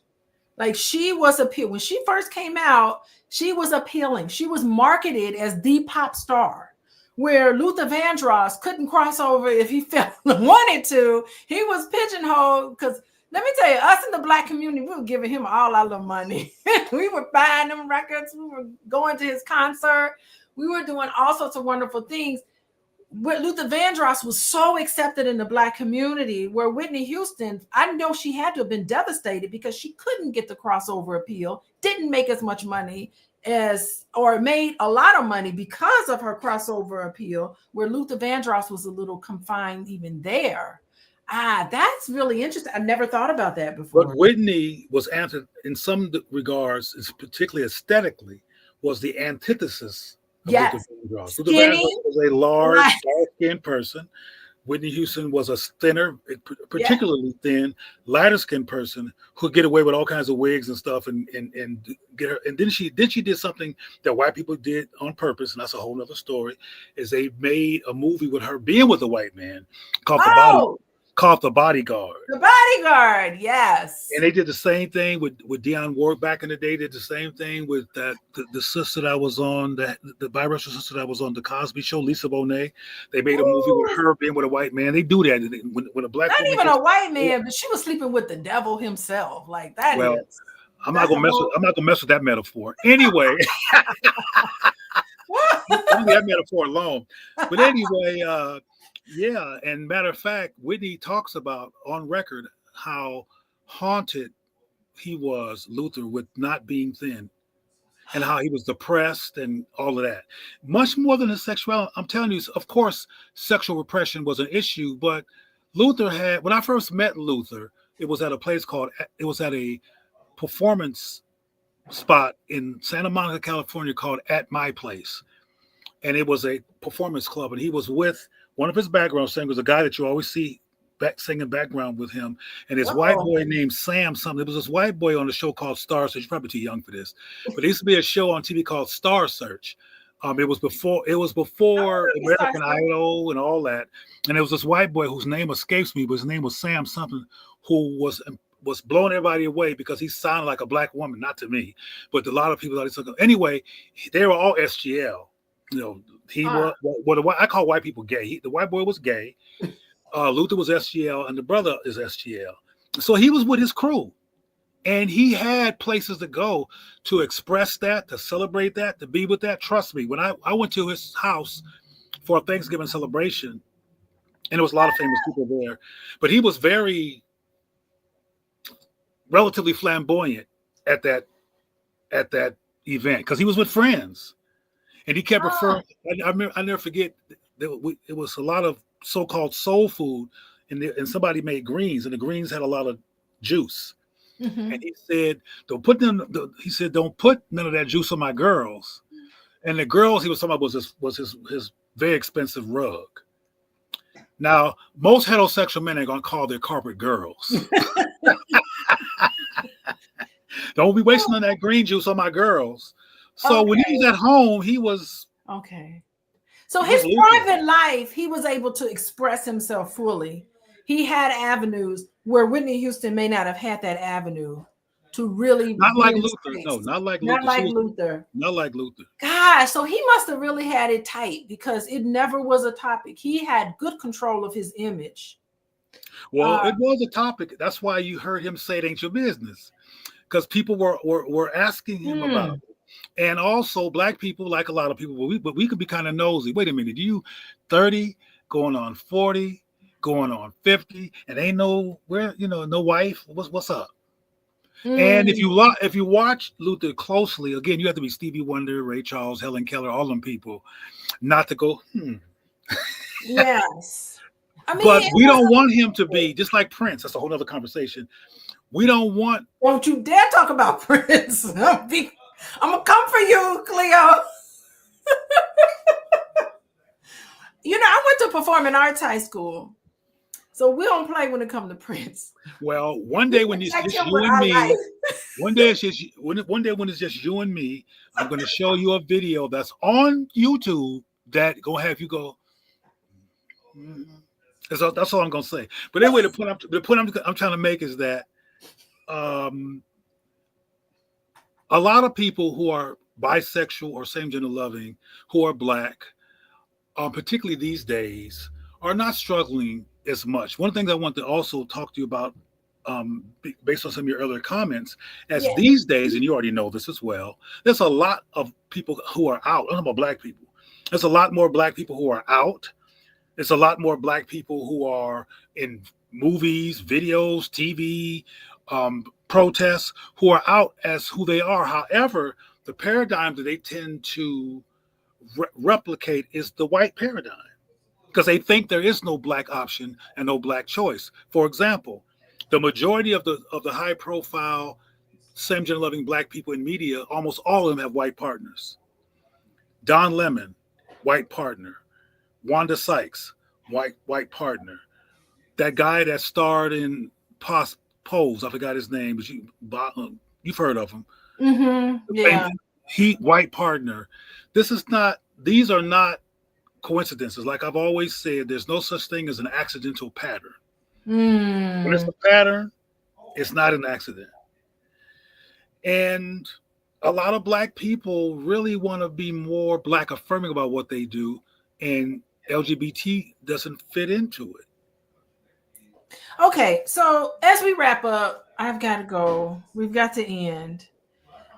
Like she was appealing. When she first came out, she was appealing. She was marketed as the pop star, where Luther Vandross couldn't cross over if he wanted to. He was pigeonholed because let me tell you, us in the black community, we were giving him all our little money. We were buying them records. We were going to his concert. We were doing all sorts of wonderful things. Where Luther Vandross was so accepted in the black community, where Whitney Houston, I know she had to have been devastated because she couldn't get the crossover appeal, didn't make as much money or made a lot of money because of her crossover appeal, where Luther Vandross was a little confined even there. That's really interesting. I never thought about that before. But Whitney was answered in some regards, particularly aesthetically, was the antithesis of Luther Vandross. Luther Vandross was a large, dark-skinned person. Whitney Houston was a thinner, particularly thin, lighter-skinned person who could get away with all kinds of wigs and stuff, and get her. And then she did something that white people did on purpose, and that's a whole nother story. Is they made a movie with her being with a white man called The Bodyguard. The Bodyguard, yes. And they did the same thing with Dionne Warwick back in the day. Did the same thing with the sister that was on the biracial sister that was on the Cosby Show, Lisa Bonet. They made a movie with her being with a white man. They do that when a black not even a white man, but she was sleeping with the devil himself. Like that. Well, I'm not gonna mess with that metaphor. Anyway, leave that metaphor alone. But anyway. Yeah, and matter of fact, Whitney talks about on record how haunted he was, Luther, with not being thin, and how he was depressed and all of that. Much more than his sexuality. I'm telling you, of course, sexual repression was an issue, but when I first met Luther, it was at a performance spot in Santa Monica, California called At My Place. And it was a performance club, and he was with one of his background singers, a guy that you always see singing background with him, and this white Uh-oh. boy named Sam something. There was this white boy on a show called Star Search. You're probably too young for this, but there used to be a show on TV called Star Search. It was before American Idol and all that, and there was this white boy whose name escapes me, but his name was Sam something, who was blowing everybody away because he sounded like a black woman, not to me, but a lot of people thought he took. Anyway, they were all SGL. You know, he was I call white people gay. The white boy was gay. Luther was SGL, and the brother is SGL. So he was with his crew, and he had places to go to express that, to celebrate that, to be with that. Trust me, when I went to his house for a Thanksgiving celebration, and there was a lot of famous people there, but he was relatively flamboyant at that event because he was with friends, and he kept referring. I never forget. It was a lot of so-called soul food, and somebody made greens, and the greens had a lot of juice. Mm-hmm. And he said, "Don't put don't put none of that juice on my girls." And the girls he was talking about was his very expensive rug. Now, most heterosexual men are going to call their carpet girls. Don't be wasting on that green juice on my girls. So when he was at home, he was okay. So his private life, he was able to express himself fully. He had avenues where Whitney Houston may not have had that avenue to really. Not like Luther. No, not like Luther. Not like Luther. Not like Luther. Gosh, so he must have really had it tight because it never was a topic. He had good control of his image. Well, it was a topic. That's why you heard him say it ain't your business, because people were asking him about it. And also black people, like a lot of people, but we could be kind of nosy. Wait a minute, you 30, going on 40, going on 50, and ain't no wife. What's up? And if you watch Luther closely, again, you have to be Stevie Wonder, Ray Charles, Helen Keller, all them people, not to go. Yes. I mean, but we don't want him to be just like Prince. That's a whole other conversation. We don't want. Don't you dare talk about Prince. I'm gonna come for you, Cleo. I went to performing arts high school, so we don't play when it comes to Prince. Well, one day when it's just you and me, one day when it's just you and me, I'm going to show you a video that's on YouTube that gonna have you go. That's all I'm gonna say. But anyway, the point I'm trying to make is that a lot of people who are bisexual or same gender loving, who are black, particularly these days, are not struggling as much. One of the things I want to also talk to you about, based on some of your earlier comments, these days, and you already know this as well, there's a lot of people who are out. I'm talking about black people. There's a lot more black people who are out. There's a lot more black people who are in movies, videos, TV, protests, who are out as who they are. However, the paradigm that they tend to replicate is the white paradigm, because they think there is no black option and no black choice. For example, the majority of the high profile same gender loving black people in media, almost all of them have white partners. Don Lemon, white partner. Wanda Sykes, white partner. That guy that starred in Pose, I forgot his name, but you've heard of him. Mm-hmm. Yeah. White partner. These are not coincidences. Like I've always said, there's no such thing as an accidental pattern. When it's a pattern, it's not an accident. And a lot of black people really want to be more black affirming about what they do, and LGBT doesn't fit into it. Okay, so as we wrap up, I've got to go. We've got to end.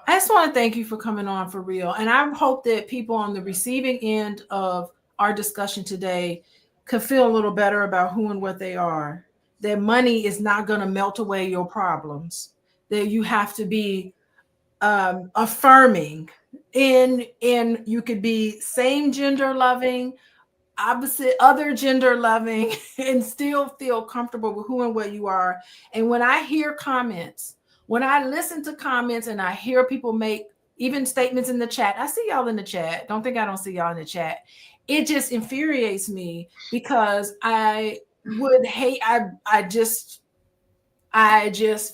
I just want to thank you for coming on for real. And I hope that people on the receiving end of our discussion today could feel a little better about who and what they are. That money is not going to melt away your problems. That you have to be affirming. And you could be same gender loving, opposite other gender loving, and still feel comfortable with who and what you are. And when I hear comments, when I listen to comments and I hear people make even statements in the chat, I see y'all in the chat. Don't think I don't see y'all in the chat. It just infuriates me because I would hate. I just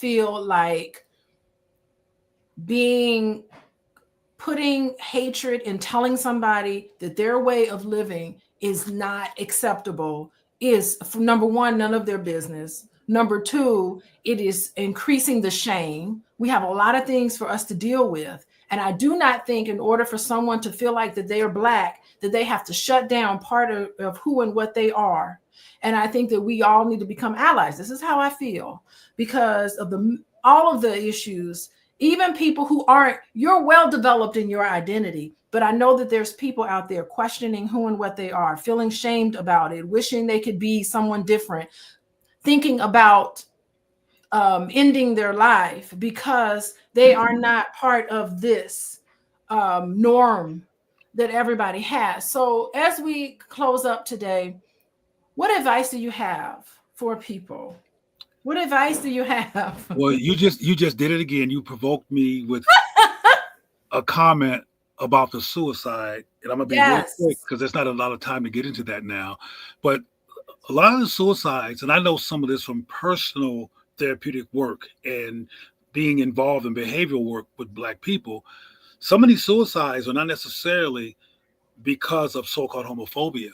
feel like putting hatred and telling somebody that their way of living is not acceptable is, number one, none of their business. Number two, it is increasing the shame. We have a lot of things for us to deal with. And I do not think in order for someone to feel like that they are Black, that they have to shut down part of who and what they are. And I think that we all need to become allies. This is how I feel because of all of the issues. Even people who aren't, you're well developed in your identity, but I know that there's people out there questioning who and what they are, feeling shamed about it, wishing they could be someone different, thinking about ending their life because they are not part of this norm that everybody has. So as we close up today, what advice do you have for people? What advice do you have? Well, you just did it again. You provoked me with a comment about the suicide, and I'm gonna be real quick Yes. because there's not a lot of time to get into that now. But a lot of the suicides, and I know some of this from personal therapeutic work and being involved in behavioral work with Black people, some of these suicides are not necessarily because of so-called homophobia.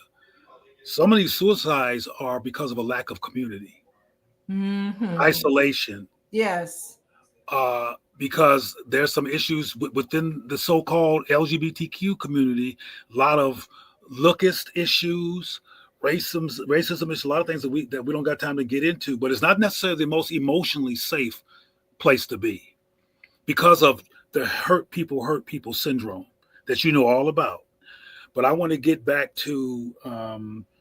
Some of these suicides are because of a lack of community, Mm-hmm. isolation, Yes. because there's some issues within the so-called LGBTQ community, a lot of lookist issues, racism issues, a lot of things that we don't got time to get into. But it's not necessarily the most emotionally safe place to be because of the hurt people syndrome that you know all about. But I want to get back to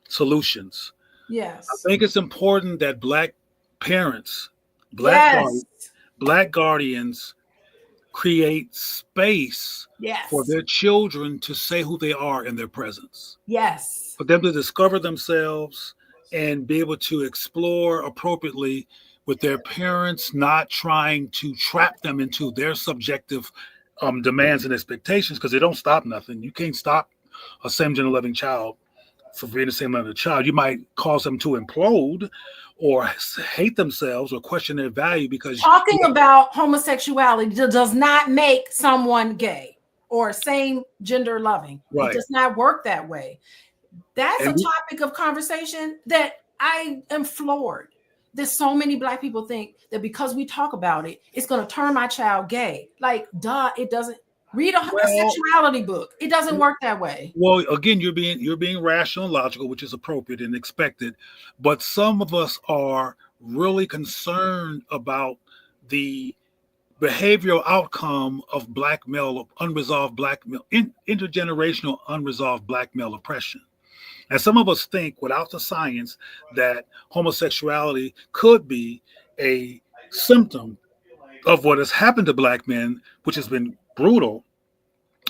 solutions. I Yes. think it's important that Black parents, Black Yes. guardians, Black guardians create space for Yes. their children to say who they are in their presence, Yes. for them to discover themselves and be able to explore appropriately with their parents, not trying to trap them into their subjective demands and expectations because they don't stop nothing. You can't stop a same gender loving child for being the same other child. You might cause them to implode or hate themselves or question their value because Talking about homosexuality does not make someone gay or same gender loving. It right. does not work that way. That's a And topic of conversation that I am floored. There's so many Black people think that because we talk about it, it's going to turn my child gay. Like, duh, it doesn't. Read a well, sexuality book. It doesn't work that way. well, again, you're being rational and logical, which is appropriate and expected. But some of us are really concerned about the behavioral outcome of black male unresolved black male intergenerational unresolved black male oppression. And some of us think, without the science, that homosexuality could be a symptom of what has happened to black men, which has been brutal,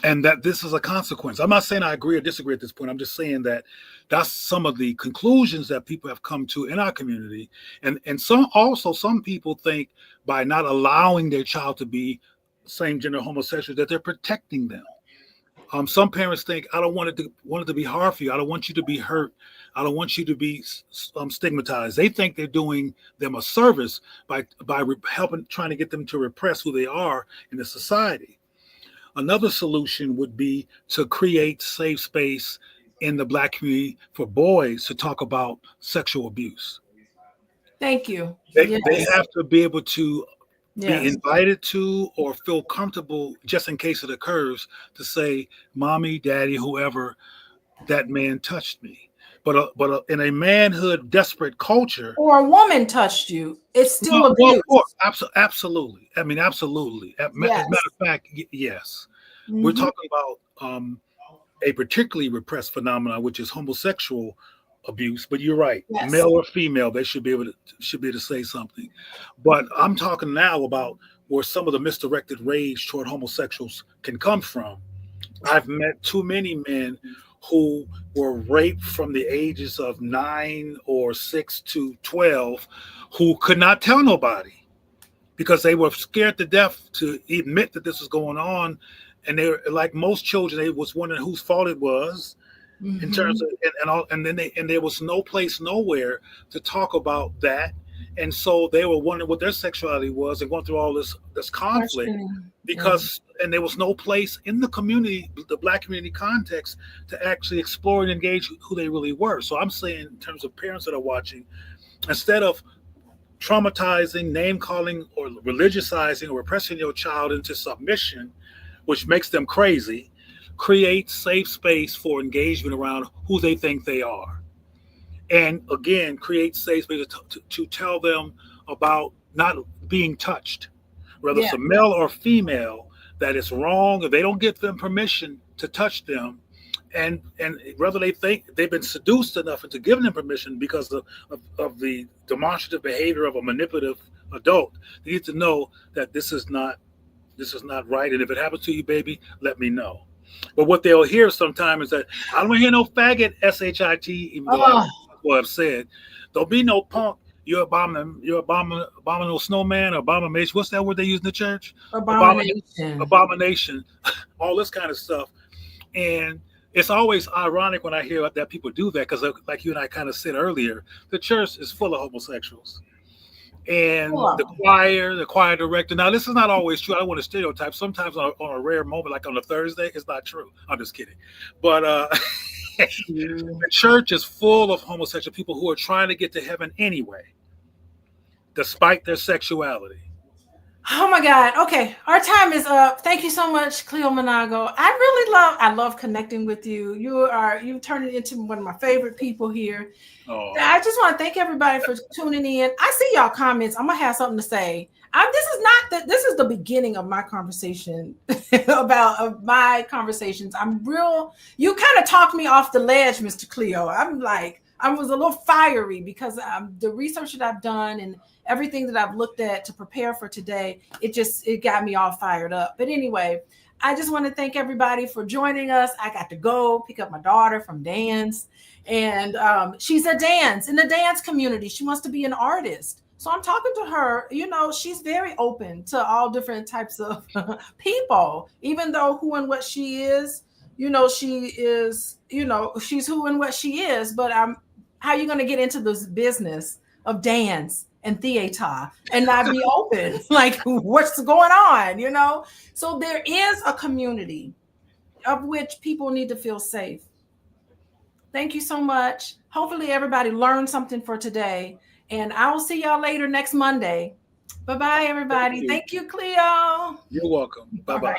and that this is a consequence. I'm not saying I agree or disagree at this point. I'm just saying that that's some of the conclusions that people have come to in our community. And some people think by not allowing their child to be same gender homosexual that they're protecting them. Some parents think, I don't want it to be hard for you. I don't want you to be hurt. I don't want you to be stigmatized. They think they're doing them a service by helping, trying to get them to repress who they are in the society. Another solution would be to create safe space in the Black community for boys to talk about sexual abuse. Thank you. They Yes. have to be able to be Yes. invited to or feel comfortable, just in case it occurs, to say, "Mommy, Daddy, whoever, that man touched me." But in a manhood desperate culture, Or a woman touched you, it's still well, of course, abuse. absolutely. I mean, absolutely. As a matter Yes. of fact, yes, we're Mm-hmm. talking about a particularly repressed phenomenon, which is homosexual abuse. But you're right, Yes. male or female, they should be able to say something. But I'm talking now about where some of the misdirected rage toward homosexuals can come from. I've met too many men who were raped from the ages of 9 or 6 to 12, who could not tell nobody because they were scared to death to admit that this was going on. And they were, like most children, they was wondering whose fault it was. in terms of and then there was no place nowhere to talk about that, and so they were wondering what their sexuality was and going through all this conflict because and there was no place in the community, the Black community context, to actually explore and engage who they really were. So I'm saying, in terms of parents that are watching, instead of traumatizing, name calling, or religiousizing or repressing your child into submission, which makes them crazy, create safe space for engagement around who they think they are. And again, create safe space to tell them about not being touched, whether it's a male or female, that it's wrong, or they don't give them permission to touch them. And whether they think they've been seduced enough into giving them permission because of the demonstrative behavior of a manipulative adult, they need to know that this is not right. And if it happens to you, baby, let me know. But what they'll hear sometimes is that I don't want to hear no faggot, shit, even though that's what I've said. Don't be no punk. You're abominable snowman, abomination. What's that word they use in the church? Abomination. All this kind of stuff. And it's always ironic when I hear that people do that, because like you and I kind of said earlier, the church is full of homosexuals. And the choir director. Now, this is not always true. I don't want to stereotype. Sometimes on a rare moment, like on a Thursday, it's not true. I'm just kidding. But the church is full of homosexual people who are trying to get to heaven anyway, despite their sexuality. Oh my God. Okay. Our time is up. Thank you so much, Cleo Manago. I love connecting with you. You've turned it into one of my favorite people here. Oh. I just want to thank everybody for tuning in. I see y'all comments. I'm going to have something to say. This is the beginning of my conversation about my conversations. You kind of talked me off the ledge, Mr. Cleo. I was a little fiery because the research that I've done and everything that I've looked at to prepare for today, it got me all fired up. But anyway, I just want to thank everybody for joining us. I got to go pick up my daughter from dance, and she's in the dance community. She wants to be an artist. So I'm talking to her, she's very open to all different types of people, even though who and what she is, she is, she's who and what she is. But how are you going to get into this business of dance and theater and not be open? Like, what's going on, So there is a community of which people need to feel safe. Thank you so much. Hopefully everybody learned something for today, and I will see y'all later next Monday. Bye-bye, everybody. Thank you, Cleo. You're welcome. Bye-bye.